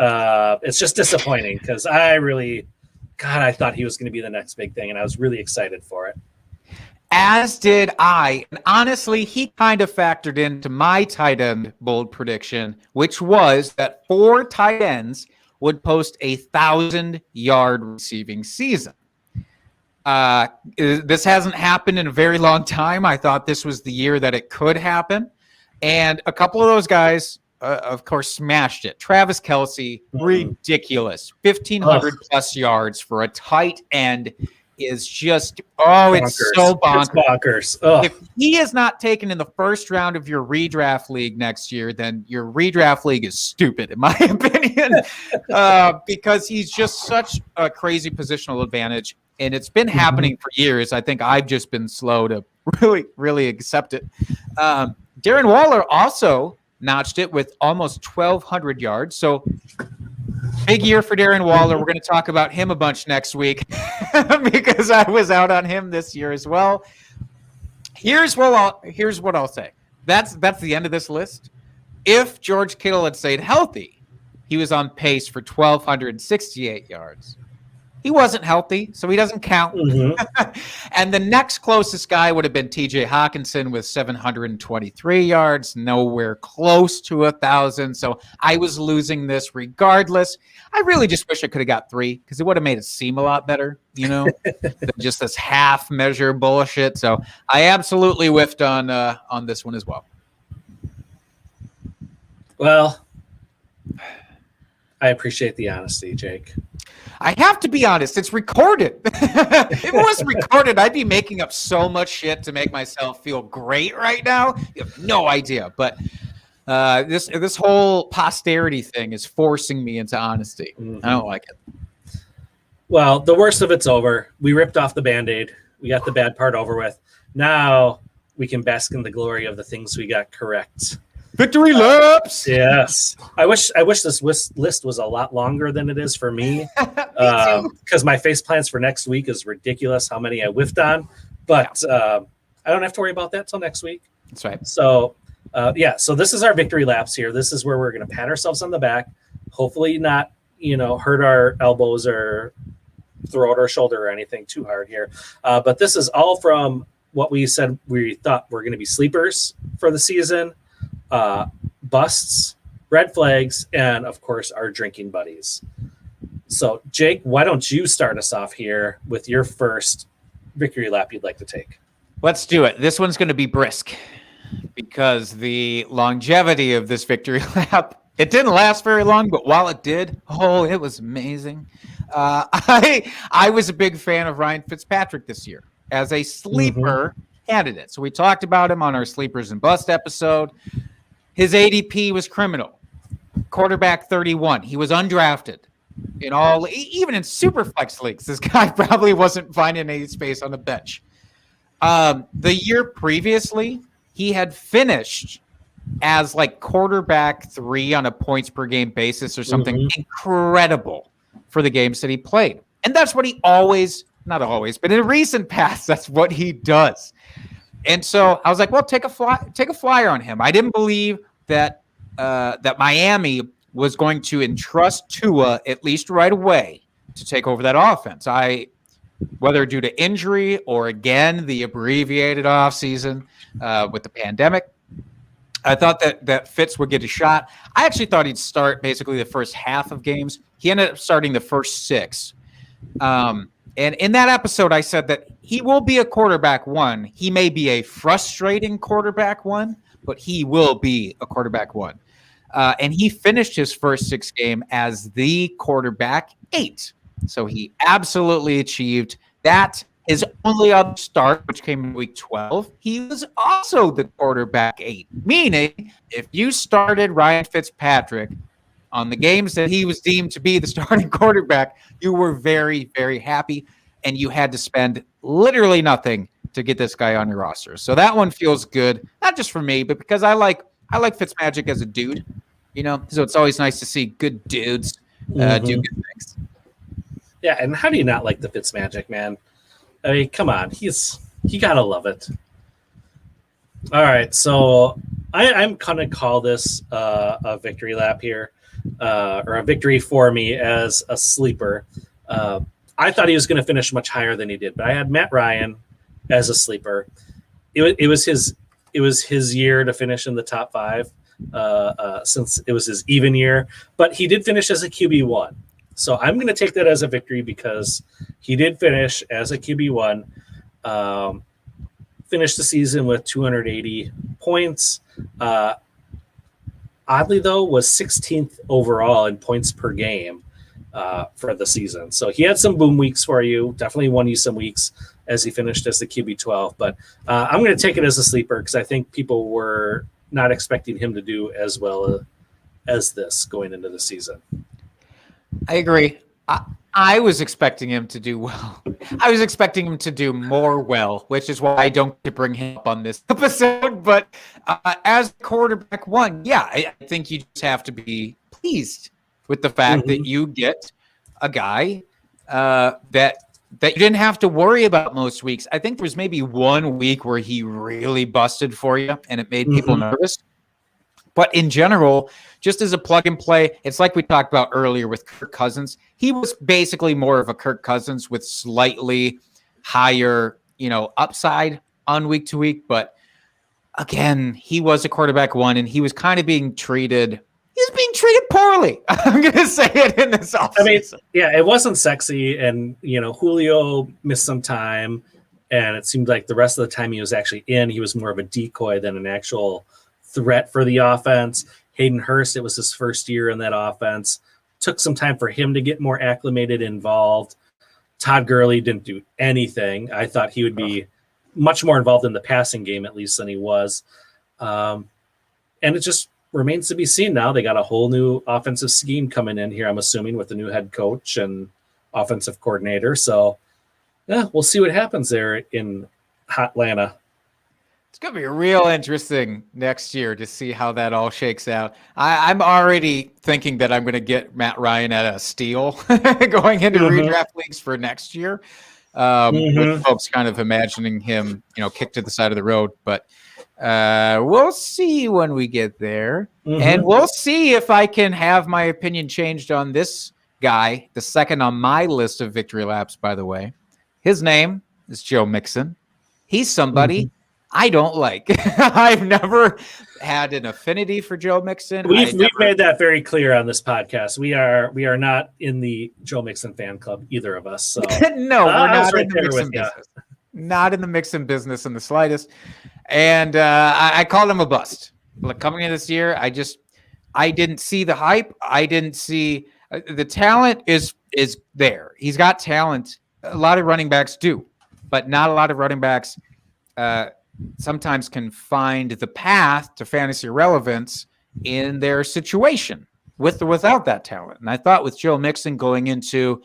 A: it's just disappointing because I thought he was going to be the next big thing, and I was really excited for it.
B: As did I. And honestly, he kind of factored into my tight end bold prediction, which was that 4 tight ends would post 1,000-yard receiving season. This hasn't happened in a very long time. I thought this was the year that it could happen. And a couple of those guys, of course, smashed it. Travis Kelce, ridiculous. 1,500 plus yards for a tight end is just, bonkers. It's so bonkers.
A: It's bonkers.
B: If he is not taken in the first round of your redraft league next year, then your redraft league is stupid, in my opinion, because he's just such a crazy positional advantage. And it's been happening for years. I think I've just been slow to really, really accept it. Darren Waller also notched it with almost 1,200 yards. So big year for Darren Waller. We're going to talk about him a bunch next week because I was out on him this year as well. Here's what I'll say. That's the end of this list. If George Kittle had stayed healthy, he was on pace for 1,268 yards. He wasn't healthy, so he doesn't count. And the next closest guy would have been TJ Hawkinson with 723 yards, nowhere close to 1,000. So I was losing this regardless. I really just wish I could have got 3 because it would have made it seem a lot better, than just this half measure bullshit. So I absolutely whiffed on this one as well.
A: Well, I appreciate the honesty, Jake.
B: I have to be honest, it's recorded. If it wasn't recorded, I'd be making up so much shit to make myself feel great right now. You have no idea. But this whole posterity thing is forcing me into honesty. I don't like it.
A: Well, the worst of it's over. We ripped off the Band-Aid. We got the bad part over with. Now we can bask in the glory of the things we got correct.
B: Victory laps.
A: Yes. I wish this list was a lot longer than it is for me. Because my face plans for next week is ridiculous how many I whiffed on. But I don't have to worry about that till next week.
B: That's right.
A: So, so this is our victory laps here. This is where we're going to pat ourselves on the back. Hopefully not, hurt our elbows or throw out our shoulder or anything too hard here. But this is all from what we said we thought were going to be sleepers for the season, busts, red flags, and of course our drinking buddies. So Jake, why don't you start us off here with your first victory lap you'd like to take?
B: Let's do it. This one's going to be brisk because the longevity of this victory lap, it didn't last very long, but while it did, it was amazing. I was a big fan of Ryan Fitzpatrick this year as a sleeper candidate. So we talked about him on our Sleepers and Bust episode. His ADP was criminal. Quarterback 31. He was undrafted. Even in super flex leagues, this guy probably wasn't finding any space on the bench. The year previously, he had finished as like quarterback 3 on a points per game basis or something incredible for the games that he played. And that's what he always, not always, but in recent past, that's what he does. And so I was like, well, take a flyer on him. I didn't believe that Miami was going to entrust Tua at least right away to take over that offense. Whether due to injury or again the abbreviated offseason with the pandemic, I thought that Fitz would get a shot. I actually thought he'd start basically the first half of games. He ended up starting the first 6. And in that episode, I said that he will be a quarterback 1. He may be a frustrating quarterback 1, but he will be a quarterback 1. And he finished his first 6 game as the quarterback 8. So he absolutely achieved that. His only other start, which came in week 12, he was also the quarterback 8. Meaning, if you started Ryan Fitzpatrick on the games that he was deemed to be the starting quarterback, you were very, very happy, and you had to spend literally nothing to get this guy on your roster. So that one feels good, not just for me, but because I like Fitzmagic as a dude, so it's always nice to see good dudes do good things.
A: Yeah, and how do you not like the Fitzmagic, man? I mean, come on, you gotta love it. All right, so I'm gonna call this a victory lap here, or a victory for me as a sleeper. I thought he was going to finish much higher than he did, but I had Matt Ryan as a sleeper. It was his year to finish in the top 5, since it was his even year. But he did finish as a QB1, so I'm going to take that as a victory because he did finish as a QB1. Finished the season with 280 points. Oddly, though, was 16th overall in points per game for the season. So he had some boom weeks for you. Definitely won you some weeks as he finished as the QB12. But I'm going to take it as a sleeper because I think people were not expecting him to do as well as this going into the season.
B: I agree. I was expecting him to do well. I was expecting him to do more well, which is why I don't get to bring him up on this episode. But as quarterback 1, yeah, I think you just have to be pleased with the fact that you get a guy that you didn't have to worry about most weeks. I think there was maybe 1 week where he really busted for you, and it made people nervous. But in general, just as a plug and play, it's like we talked about earlier with Kirk Cousins. He was basically more of a Kirk Cousins with slightly higher, upside on week to week. But again, he was a quarterback 1, and he was kind of being treated. He was being treated poorly. I'm going to say it in this offseason.
A: I mean, yeah, it wasn't sexy, and Julio missed some time, and it seemed like the rest of the time he was actually in, he was more of a decoy than an actual threat for the offense. Hayden Hurst, it was his first year in that offense. Took some time for him to get more acclimated, involved. Todd Gurley didn't do anything. I thought he would be much more involved in the passing game, at least, than he was. And it just remains to be seen now. They got a whole new offensive scheme coming in here, I'm assuming, with the new head coach and offensive coordinator. So, yeah, we'll see what happens there in Hotlanta.
B: It's going to be real interesting next year to see how that all shakes out. I'm already thinking that I'm going to get Matt Ryan at a steal going into redraft leagues for next year. With folks kind of imagining him, kicked to the side of the road. But we'll see when we get there. And we'll see if I can have my opinion changed on this guy, the second on my list of victory laps, by the way. His name is Joe Mixon. He's somebody I don't like. I've never had an affinity for Joe Mixon.
A: We've made that very clear on this podcast. We are not in the Joe Mixon fan club, either of us. So
B: no, we're not in the Mixon business. Not in the Mixon business in the slightest. And I called him a bust. Like, coming in this year, I didn't see the hype. I didn't see the talent is there. He's got talent. A lot of running backs do, but not a lot of running backs sometimes can find the path to fantasy relevance in their situation with or without that talent. And I thought with Joe Mixon going into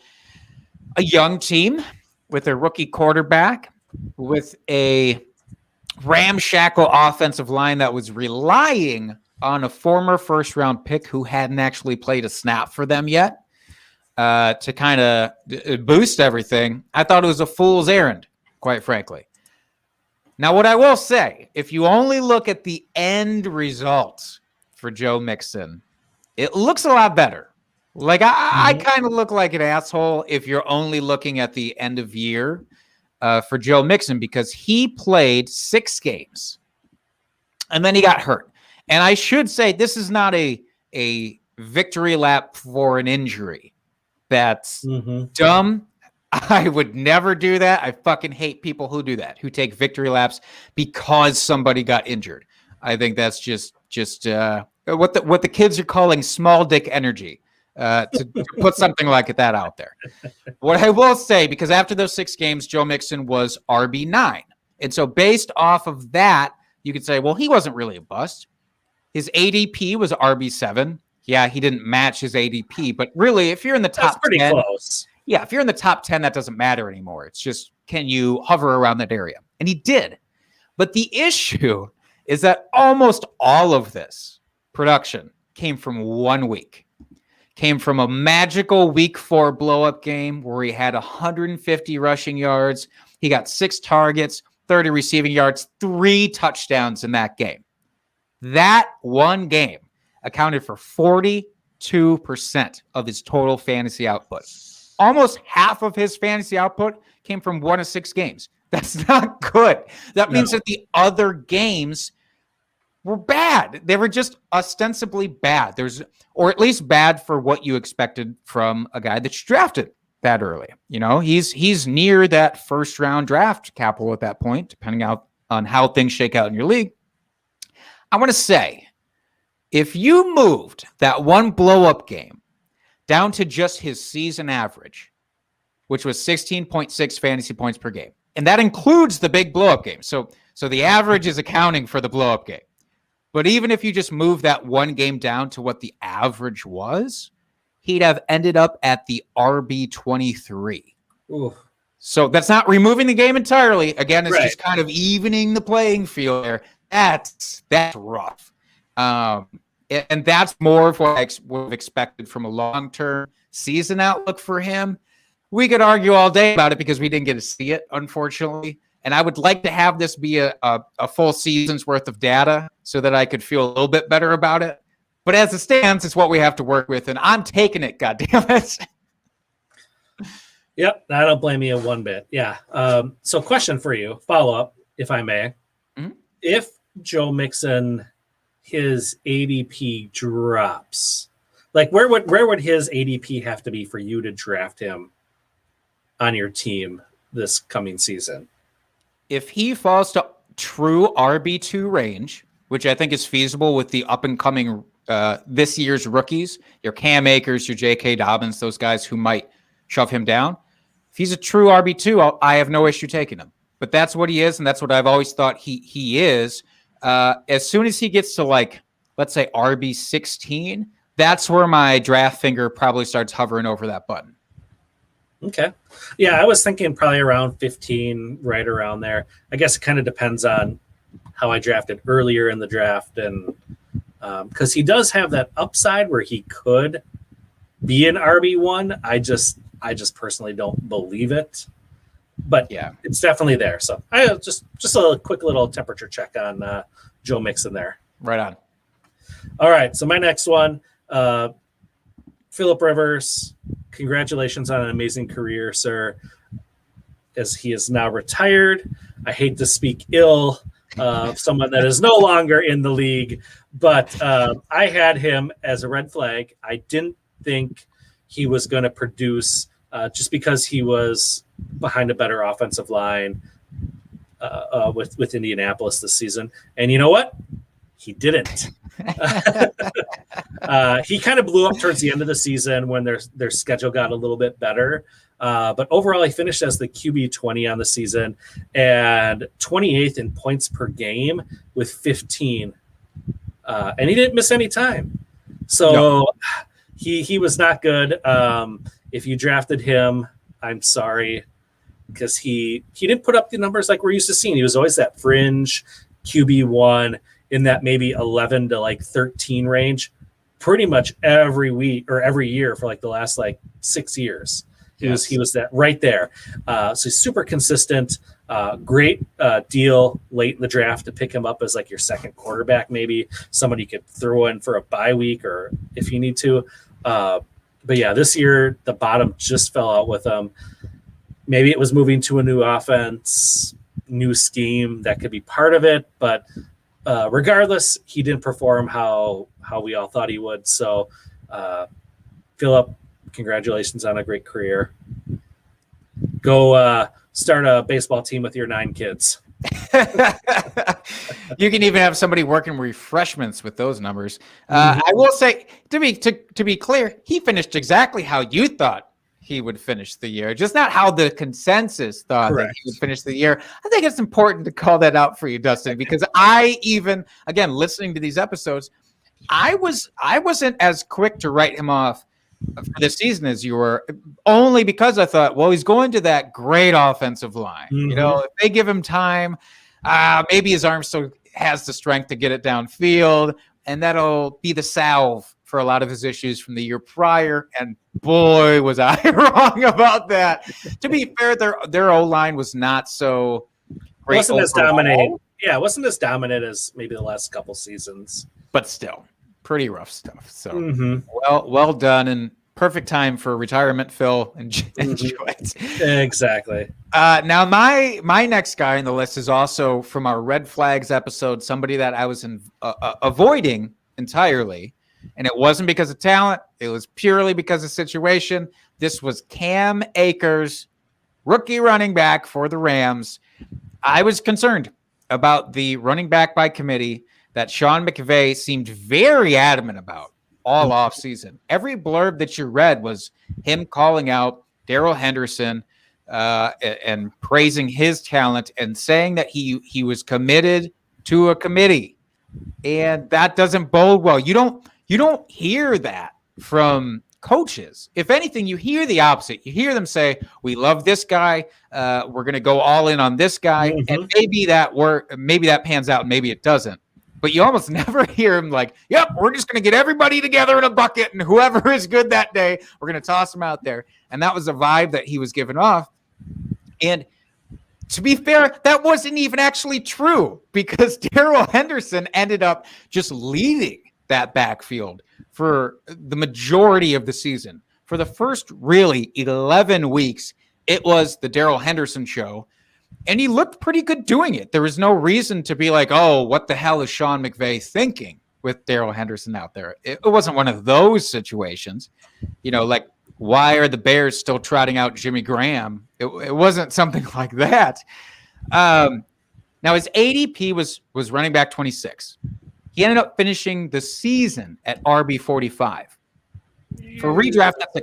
B: a young team with a rookie quarterback, with a ramshackle offensive line that was relying on a former first-round pick who hadn't actually played a snap for them yet to kind of boost everything, I thought it was a fool's errand, quite frankly. Now, what I will say, if you only look at the end results for Joe Mixon, it looks a lot better. Like, I kind of look like an asshole if you're only looking at the end of year for Joe Mixon, because he played 6 games and then he got hurt. And I should say, this is not a victory lap for an injury. That's dumb. I would never do that. I fucking hate people who do that, who take victory laps because somebody got injured. I think that's just what the kids are calling small dick energy, to put something like that out there. What I will say, because after those 6 games, Joe Mixon was RB9. And so based off of that, you could say, well, he wasn't really a bust. His ADP was RB7. Yeah, he didn't match his ADP, but really, if you're in the top 10, pretty close. Yeah, if you're in the top 10, that doesn't matter anymore. It's just, can you hover around that area? And he did. But the issue is that almost all of this production came from 1 week. Came from a magical week 4 blow-up game where he had 150 rushing yards. He got 6 targets, 30 receiving yards, 3 touchdowns in that game. That one game accounted for 42% of his total fantasy output. Almost half of his fantasy output came from 1 of 6 games. That's not good. That means that the other games were bad. They were just ostensibly bad. Or at least bad for what you expected from a guy that's drafted that early. You know, he's near that first round draft capital at that point, depending on how things shake out in your league. I want to say, if you moved that one blow-up game down to just his season average, which was 16.6 fantasy points per game, and that includes the big blow-up game. So the average is accounting for the blow-up game. But even if you just move that one game down to what the average was, he'd have ended up at the RB23. Ooh. So that's not removing the game entirely. Again, it's just kind of evening the playing field there. That's rough. And that's more of what I would have expected from a long-term season outlook for him. We could argue all day about it because we didn't get to see it, unfortunately. And I would like to have this be a full season's worth of data so that I could feel a little bit better about it. But as it stands, it's what we have to work with, and I'm taking it, goddammit.
A: Yep, I don't blame you one bit. Yeah. So question for you, follow-up, if I may. Mm-hmm. If Joe Mixon, his ADP drops, like where would his ADP have to be for you to draft him on your team this coming season?
B: If he falls to true RB2 range, which I think is feasible with the up-and-coming this year's rookies, your Cam Akers, your J.K. Dobbins, those guys who might shove him down. If he's a true RB2, I have no issue taking him. But that's what he is, and that's what I've always thought he is. As soon as he gets to, like, let's say RB16, that's where my draft finger probably starts hovering over that button.
A: Okay. Yeah, I was thinking probably around 15, right around there. I guess it kind of depends on how I drafted earlier in the draft, and because he does have that upside where he could be an RB1. I just personally don't believe it. But yeah, it's definitely there. So I just a quick little temperature check on Joe Mixon there.
B: Right on.
A: All right. So my next one, Phillip Rivers, congratulations on an amazing career, sir. As he is now retired, I hate to speak ill of someone that is no longer in the league, but I had him as a red flag. I didn't think he was going to produce just because he was behind a better offensive line with Indianapolis this season. And you know what? He didn't. He kind of blew up towards the end of the season when their schedule got a little bit better. But overall, he finished as the QB 20 on the season and 28th in points per game with 15. And he didn't miss any time. So he was not good. If you drafted him, I'm sorry, because he didn't put up the numbers like we're used to seeing. He was always that fringe QB1 in that maybe 11 to like 13 range pretty much every week or every year for like the last like 6 years. He was that right there. So he's super consistent. Great deal late in the draft to pick him up as like your second quarterback, maybe somebody you could throw in for a bye week or if you need to. But yeah, this year the bottom just fell out with him. Maybe it was moving to a new offense, new scheme that could be part of it, but regardless, he didn't perform how we all thought he would. So, Philip, congratulations on a great career. Go start a baseball team with your 9 kids.
B: You can even have somebody working refreshments with those numbers. I will say, to be clear, he finished exactly how you thought he would finish the year, just not how the consensus thought that he would finish the year. I think it's important to call that out for you, Dustin, because again, listening to these episodes, I wasn't as quick to write him off for the season as you were, only because I thought, well, he's going to that great offensive line. You know, if they give him time, maybe his arm still has the strength to get it downfield, and that'll be the salve for a lot of his issues from the year prior. And boy, was I wrong about that. To be fair, their O-line was not so great.
A: Wasn't as dominant. Yeah, it wasn't as dominant as maybe the last couple seasons.
B: But still, pretty rough stuff. So well done, and perfect time for retirement, Phil. Enjoy it.
A: Exactly.
B: Now, my next guy on the list is also from our Red Flags episode, somebody that I was avoiding entirely. And it wasn't because of talent. It was purely because of situation. This was Cam Akers, rookie running back for the Rams. I was concerned about the running back by committee that Sean McVay seemed very adamant about all offseason. Every blurb that you read was him calling out Darrell Henderson and praising his talent and saying that he was committed to a committee. And that doesn't bode well. You don't hear that from coaches. If anything, you hear the opposite. You hear them say, we love this guy. We're going to go all in on this guy. And maybe that pans out and maybe it doesn't. But you almost never hear him like, yep, we're just going to get everybody together in a bucket, and whoever is good that day, we're going to toss him out there. And that was the vibe that he was giving off. And to be fair, that wasn't even actually true, because Darrell Henderson ended up just leading that backfield for the majority of the season. For the first really 11 weeks, it was the Darrell Henderson show, and he looked pretty good doing it. There was no reason to be like, oh, what the hell is Sean McVay thinking with Darrell Henderson out there? It wasn't one of those situations, like, why are the Bears still trotting out Jimmy Graham? It wasn't something like that. Now, his ADP was running back 26. He ended up finishing the season at RB 45. For redraft, that's a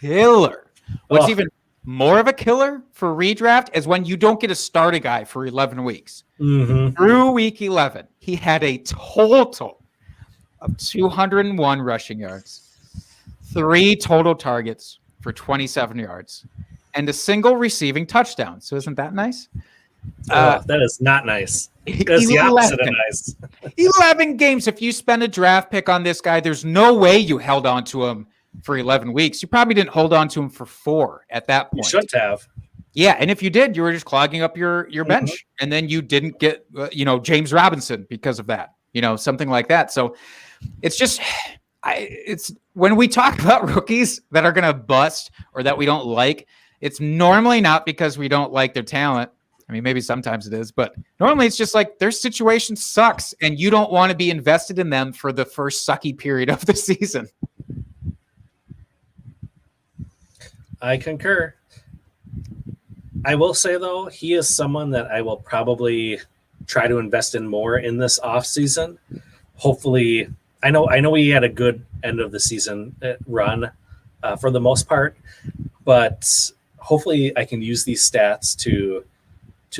B: killer. What's even more of a killer for redraft is when you don't get to start a guy for 11 weeks. Through week 11, he had a total of 201 rushing yards, 3 total targets for 27 yards, and a single receiving touchdown. So isn't that nice?
A: That is not nice. That's the opposite of nice.
B: 11 games. If you spend a draft pick on this guy, there's no way you held on to him for 11 weeks. You probably didn't hold on to him for 4 at that point.
A: You shouldn't have.
B: Yeah, and if you did, you were just clogging up your bench, and then you didn't get James Robinson because of that, something like that. So it's just It's when we talk about rookies that are going to bust or that we don't like, it's normally not because we don't like their talent. I mean, maybe sometimes it is, but normally it's just like their situation sucks and you don't want to be invested in them for the first sucky period of the season.
A: I concur. I will say, though, he is someone that I will probably try to invest in more in this offseason. Hopefully, I know he had a good end of the season run for the most part, but hopefully I can use these stats to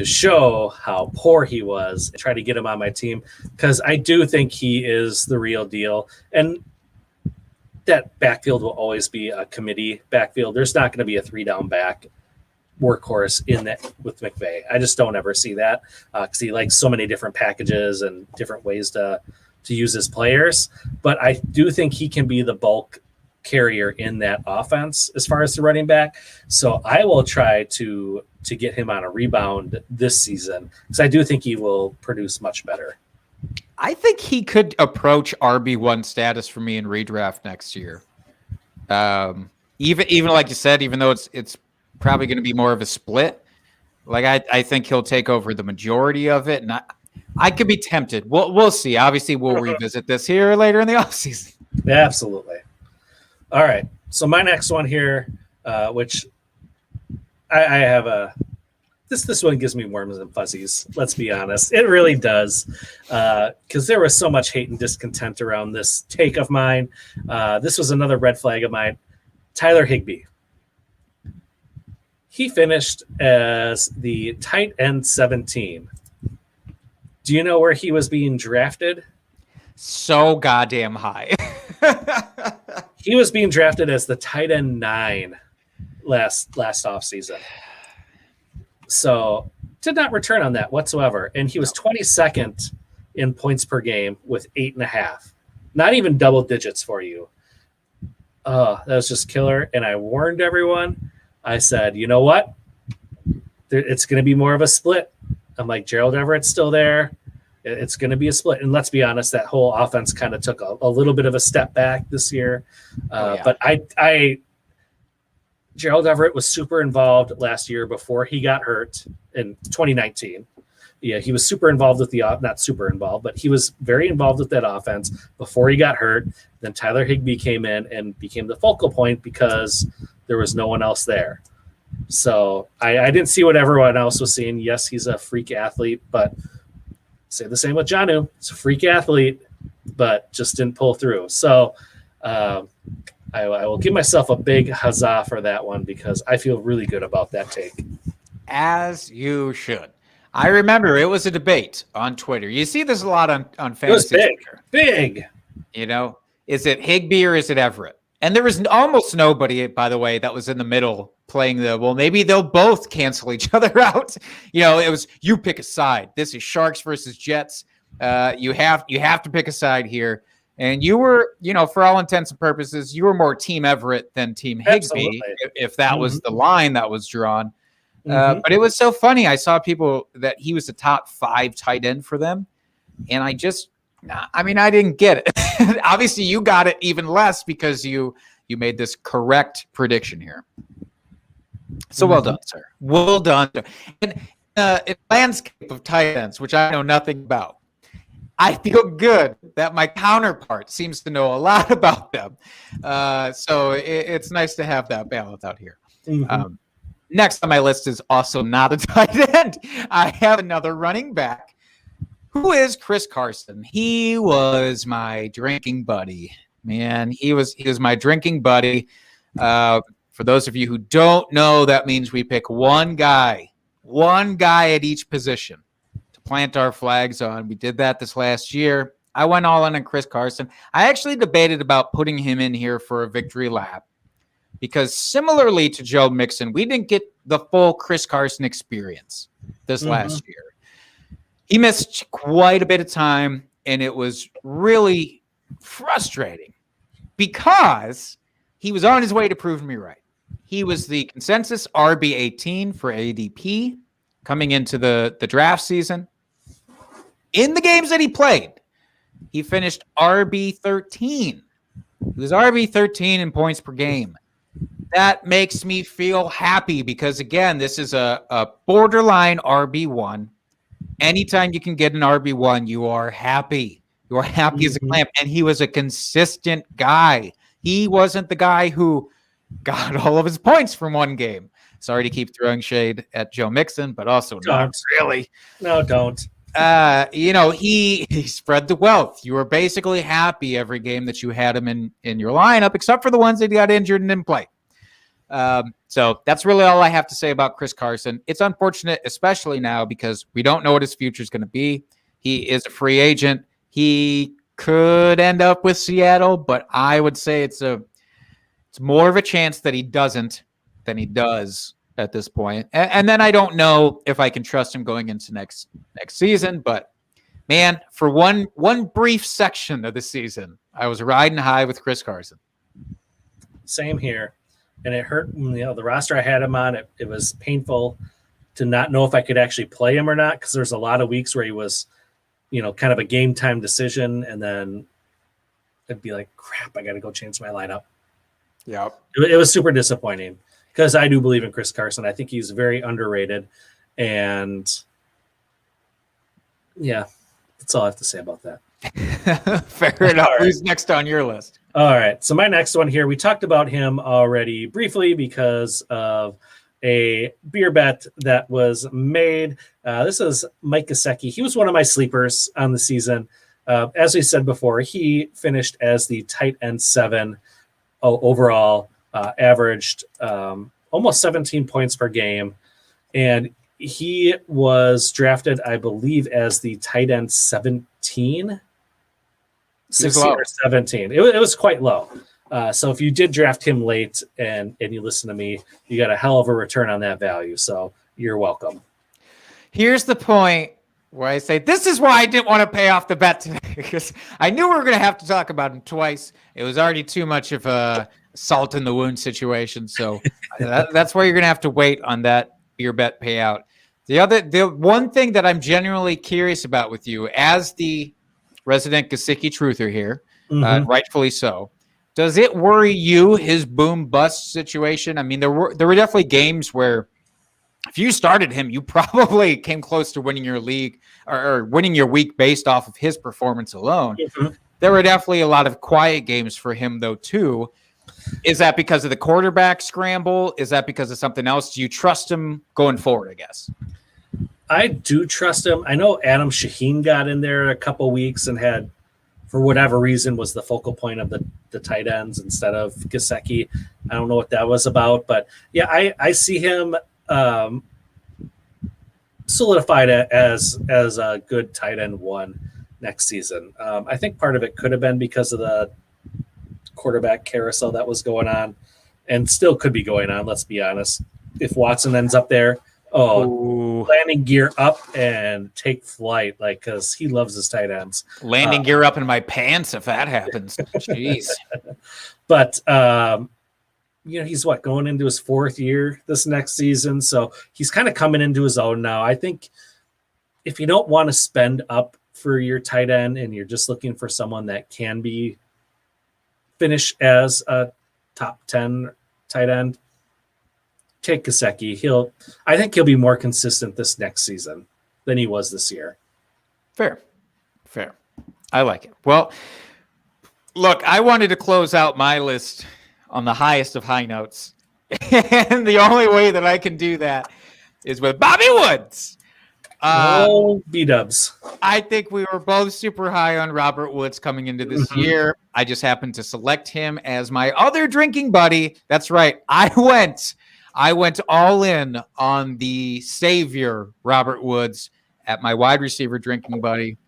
A: show how poor he was and try to get him on my team, because I do think he is the real deal. And that backfield will always be a committee backfield. There's not going to be a 3-down back workhorse in that with McVay. I just don't ever see that because he likes so many different packages and different ways to use his players. But I do think he can be the bulk carrier in that offense as far as the running back. So I will try to get him on a rebound this season because I do think he will produce much better.
B: I think he could approach RB1 status for me in redraft next year. Even like you said, even though it's probably going to be more of a split, like I think he'll take over the majority of it, and I could be tempted. We'll see. Obviously, we'll revisit this here later in the offseason.
A: Absolutely. All right. So my next one here, which I have this one gives me worms and fuzzies. Let's be honest. It really does. Because there was so much hate and discontent around this take of mine. This was another red flag of mine. Tyler Higbee. He finished as the tight end 17. Do you know where he was being drafted?
B: So goddamn high.
A: He was being drafted as the tight end 9 last offseason. So did not return on that whatsoever. And he was 22nd in points per game with 8.5. Not even double digits for you. That was just killer. And I warned everyone. I said, you know what? It's going to be more of a split. I'm like, Gerald Everett's still there. It's going to be a split. And let's be honest, that whole offense kind of took a little bit of a step back this year. But Gerald Everett was super involved last year before he got hurt in 2019. Yeah, he was super involved with not super involved, but he was very involved with that offense before he got hurt. Then Tyler Higbee came in and became the focal point because there was no one else there. So I didn't see what everyone else was seeing. Yes, he's a freak athlete, but say the same with Jonnu. He's a freak athlete, but just didn't pull through. So I will give myself a big huzzah for that one because I feel really good about that take.
B: As you should. I remember it was a debate on Twitter. You see this a lot on fantasy.
A: It was big,
B: Twitter.
A: big.
B: You know, is it Higbee or is it Everett? And there was almost nobody, by the way, that was in the middle playing maybe they'll both cancel each other out. You know, it was you pick a side. This is Sharks versus Jets. You have to pick a side here. And you were, for all intents and purposes, you were more Team Everett than Team Higbee,
A: Absolutely.
B: if that was the line that was drawn.
A: Mm-hmm.
B: But it was so funny. I saw people that he was the top 5 tight end for them. And I didn't get it. Obviously, you got it even less because you made this correct prediction here. So well done, sir. Well done. And in the landscape of tight ends, which I know nothing about, I feel good that my counterpart seems to know a lot about them. So it's nice to have that balance out here.
A: Mm-hmm.
B: Next on my list is also not a tight end. I have another running back. Who is Chris Carson? He was my drinking buddy. Man, he was my drinking buddy. For those of you who don't know, that means we pick one guy at each position to plant our flags on. We did that this last year. I went all in on Chris Carson. I actually debated about putting him in here for a victory lap because similarly to Joe Mixon, we didn't get the full Chris Carson experience this last year. He missed quite a bit of time, and it was really frustrating because he was on his way to proving me right. He was the consensus RB18 for ADP coming into the draft season. In the games that he played, he finished RB13. He was RB13 in points per game. That makes me feel happy because, again, this is a borderline RB1. Anytime you can get an RB1, you are happy. You are happy as a clamp. And he was a consistent guy. He wasn't the guy who got all of his points from one game. Sorry to keep throwing shade at Joe Mixon, but also not really.
A: No, don't.
B: He spread the wealth. You were basically happy every game that you had him in your lineup, except for the ones that got injured and didn't play. So that's really all I have to say about Chris Carson. It's unfortunate, especially now, because we don't know what his future is going to be. He is a free agent. He could end up with Seattle, but I would say it's more of a chance that he doesn't than he does at this point. And then I don't know if I can trust him going into next season. But man, for one brief section of the season, I was riding high with Chris Carson.
A: Same here. And it hurt, the roster I had him on, it was painful to not know if I could actually play him or not, because there's a lot of weeks where he was, kind of a game time decision, and then it'd be like, crap, I got to go change my lineup.
B: Yeah.
A: It was super disappointing because I do believe in Chris Carson. I think he's very underrated. And yeah, that's all I have to say about that.
B: Fair enough. Right. Who's next on your list?
A: All right. So my next one here, we talked about him already briefly because of a beer bet that was made. This is Mike Gesicki. He was one of my sleepers on the season. As we said before, he finished as the tight end 7 overall, averaged almost 17 points per game. And he was drafted, I believe, as the tight end 17. 16 or 17. It was quite low. So if you did draft him late and you listen to me, you got a hell of a return on that value. So you're welcome.
B: Here's the point where I say this is why I didn't want to pay off the bet today, because I knew we were going to have to talk about him twice. It was already too much of a salt in the wound situation. So that's why you're going to have to wait on that beer bet payout. The one thing that I'm genuinely curious about with you as the resident Gesicki truther here, rightfully so. Does it worry you, his boom bust situation? I mean, there were definitely games where if you started him, you probably came close to winning your league or winning your week based off of his performance alone. Mm-hmm. There were definitely a lot of quiet games for him, though, too. Is that because of the quarterback scramble? Is that because of something else? Do you trust him going forward, I guess?
A: I do trust him. I know Adam Shaheen got in there a couple weeks and had, for whatever reason, was the focal point of the tight ends instead of Gesicki. I don't know what that was about, but yeah, I see him solidified as a good tight end 1 next season. I think part of it could have been because of the quarterback carousel that was going on and still could be going on. Let's be honest. If Watson ends up there, landing gear up and take flight, because he loves his tight ends.
B: Landing gear up in my pants if that happens. Jeez.
A: But he's going into his 4th year this next season, so he's kind of coming into his own now. I think if you don't want to spend up for your tight end and you're just looking for someone that can finish as a top 10 tight end, take Gesicki. I think he'll be more consistent this next season than he was this year.
B: Fair. I like it. Well, look, I wanted to close out my list on the highest of high notes. And the only way that I can do that is with Bobby Woods.
A: B-dubs.
B: I think we were both super high on Robert Woods coming into this year. I just happened to select him as my other drinking buddy. That's right. I went all in on the savior, Robert Woods, at my wide receiver drinking buddy.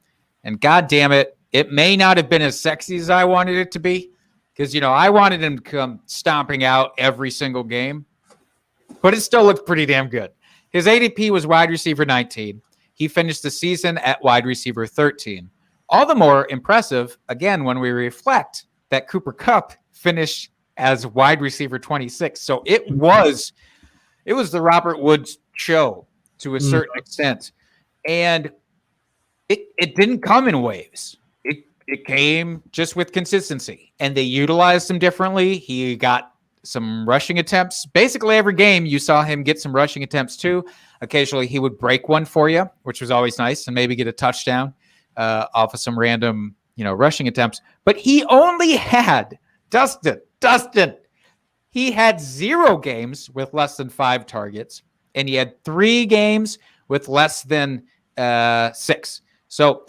B: And God damn it, it may not have been as sexy as I wanted it to be, because, I wanted him to come stomping out every single game, but it still looked pretty damn good. His ADP was wide receiver 19. He finished the season at wide receiver 13. All the more impressive, again, when we reflect that Cooper Kupp finished as wide receiver 26. So it was the Robert Woods show to a certain extent. And it didn't come in waves. it came just with consistency, and they utilized him differently. He got some rushing attempts. Basically, every game you saw him get some rushing attempts too. Occasionally, he would break one for you, which was always nice, and maybe get a touchdown off of some random, rushing attempts. But he only had Dustin. He had 0 games with less than 5 targets, and he had 3 games with less than 6. So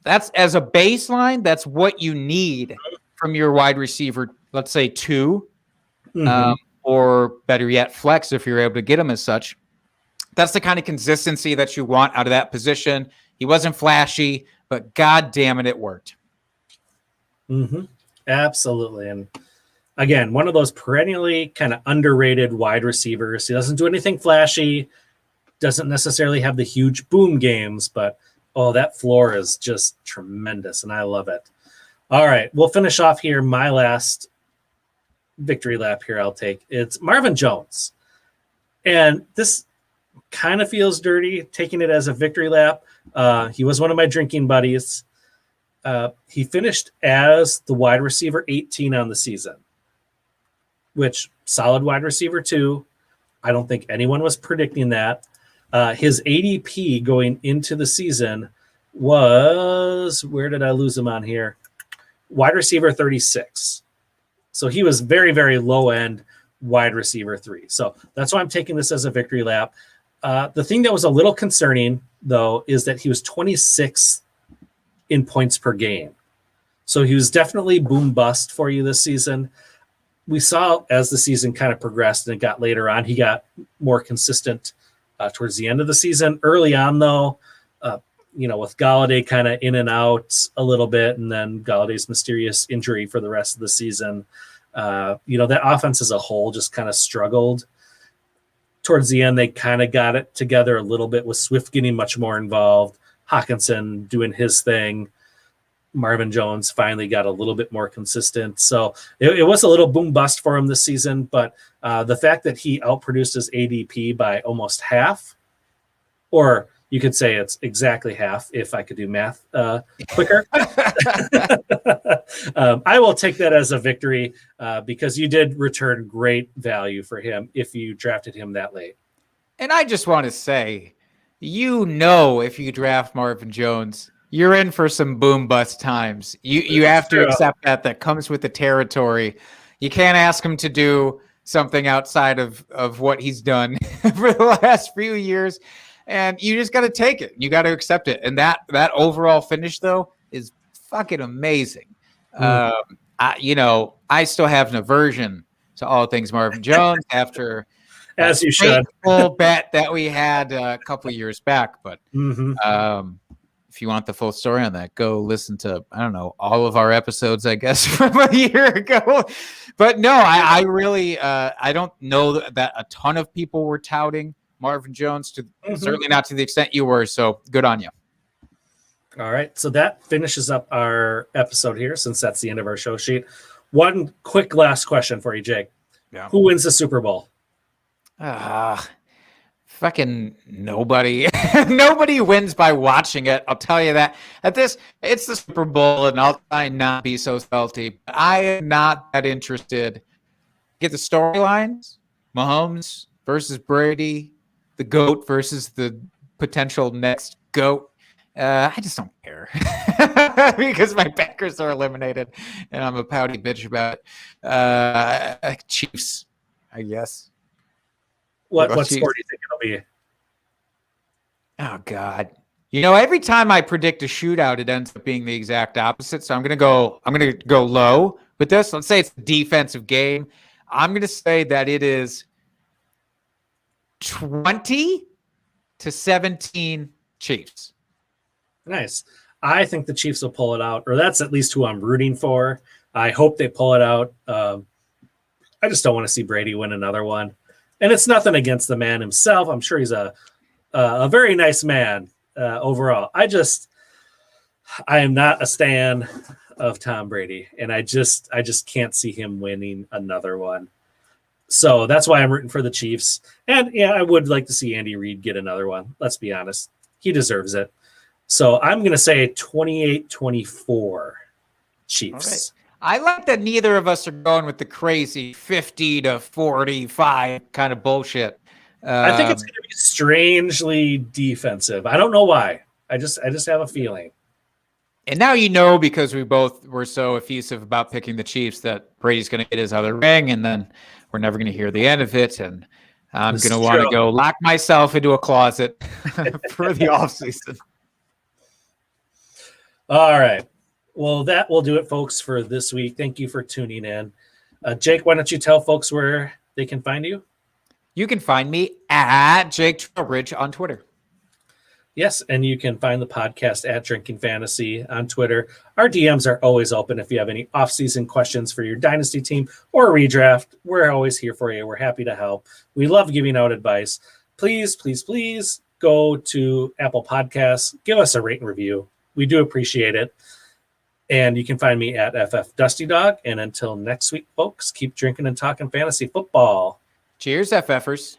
B: that's, as a baseline, that's what you need from your wide receiver. Let's say 2, or better yet, flex if you're able to get him as such. That's the kind of consistency that you want out of that position. He wasn't flashy, but God damn it, it worked.
A: Absolutely. And again, one of those perennially kind of underrated wide receivers. He doesn't do anything flashy, doesn't necessarily have the huge boom games, but that floor is just tremendous, and I love it. All right, we'll finish off here. My last victory lap here I'll take. It's Marvin Jones. And this kind of feels dirty, taking it as a victory lap. He was one of my drinking buddies. He finished as the wide receiver 18 on the season, which solid wide receiver 2. I don't think anyone was predicting that. His ADP going into the season was, where did I lose him on here? Wide receiver 36. So he was very, very low end wide receiver 3. So that's why I'm taking this as a victory lap. The thing that was a little concerning, though, is that he was 26th in points per game. So he was definitely boom bust for you this season. We saw as the season kind of progressed and it got later on, he got more consistent towards the end of the season. Early on, though, with Golladay kind of in and out a little bit, and then Galladay's mysterious injury for the rest of the season, that offense as a whole just kind of struggled. Towards the end, they kind of got it together a little bit with Swift getting much more involved, Hawkinson doing his thing. Marvin Jones finally got a little bit more consistent. So it was a little boom bust for him this season, but the fact that he outproduced his ADP by almost half, or you could say it's exactly half if I could do math quicker. I will take that as a victory because you did return great value for him if you drafted him that late.
B: And I just want to say, if you draft Marvin Jones, you're in for some boom bust times. You have to accept that comes with the territory. You can't ask him to do something outside of what he's done for the last few years. And you just got to take it. You got to accept it. And that overall finish, though, is fucking amazing. I still have an aversion to all things Marvin Jones after
A: as you should
B: bet that we had a couple of years back. But if you want the full story on that, go listen to, I don't know, all of our episodes, I guess, from a year ago. But no, I really, I don't know that a ton of people were touting Marvin Jones, certainly not to the extent you were. So good on you.
A: All right. So that finishes up our episode here, since that's the end of our show sheet. One quick last question for you, Jake.
B: Yeah.
A: Who wins the Super Bowl?
B: Fucking nobody. Nobody wins by watching it. I'll tell you that. It's the Super Bowl, and I'll try and not be so salty. I am not that interested. Get the storylines: Mahomes versus Brady, the GOAT versus the potential next GOAT. I just don't care because my Packers are eliminated, and I'm a pouty bitch about it. Chiefs, I guess.
A: What score do you think it'll be?
B: Oh God! Every time I predict a shootout, it ends up being the exact opposite. So I'm gonna go low with this. Let's say it's a defensive game. I'm gonna say that it is 20-17 Chiefs.
A: Nice. I think the Chiefs will pull it out, or that's at least who I'm rooting for. I hope they pull it out. I just don't want to see Brady win another one. And it's nothing against the man himself. I'm sure he's a very nice man overall. I am not a stan of Tom Brady, and I just can't see him winning another one. So that's why I'm rooting for the Chiefs. And yeah, I would like to see Andy Reid get another one. Let's be honest. He deserves it. So I'm going to say 28-24 Chiefs.
B: I like that neither of us are going with the crazy 50 to 45 kind of bullshit.
A: I think it's going to be strangely defensive. I don't know why. I just have a feeling.
B: And now you know, because we both were so effusive about picking the Chiefs, that Brady's going to get his other ring, and then we're never going to hear the end of it. And I'm going to want to go lock myself into a closet for the offseason.
A: All right. Well, that will do it, folks, for this week. Thank you for tuning in. Jake, why don't you tell folks where they can find you?
B: You can find me at Jake Trowbridge on Twitter.
A: Yes, and you can find the podcast at Drinking Fantasy on Twitter. Our DMs are always open if you have any off-season questions for your dynasty team or redraft. We're always here for you. We're happy to help. We love giving out advice. Please, please, please go to Apple Podcasts. Give us a rate and review. We do appreciate it. And you can find me at FF Dusty Dog. And until next week, folks, keep drinking and talking fantasy football.
B: Cheers, FFers.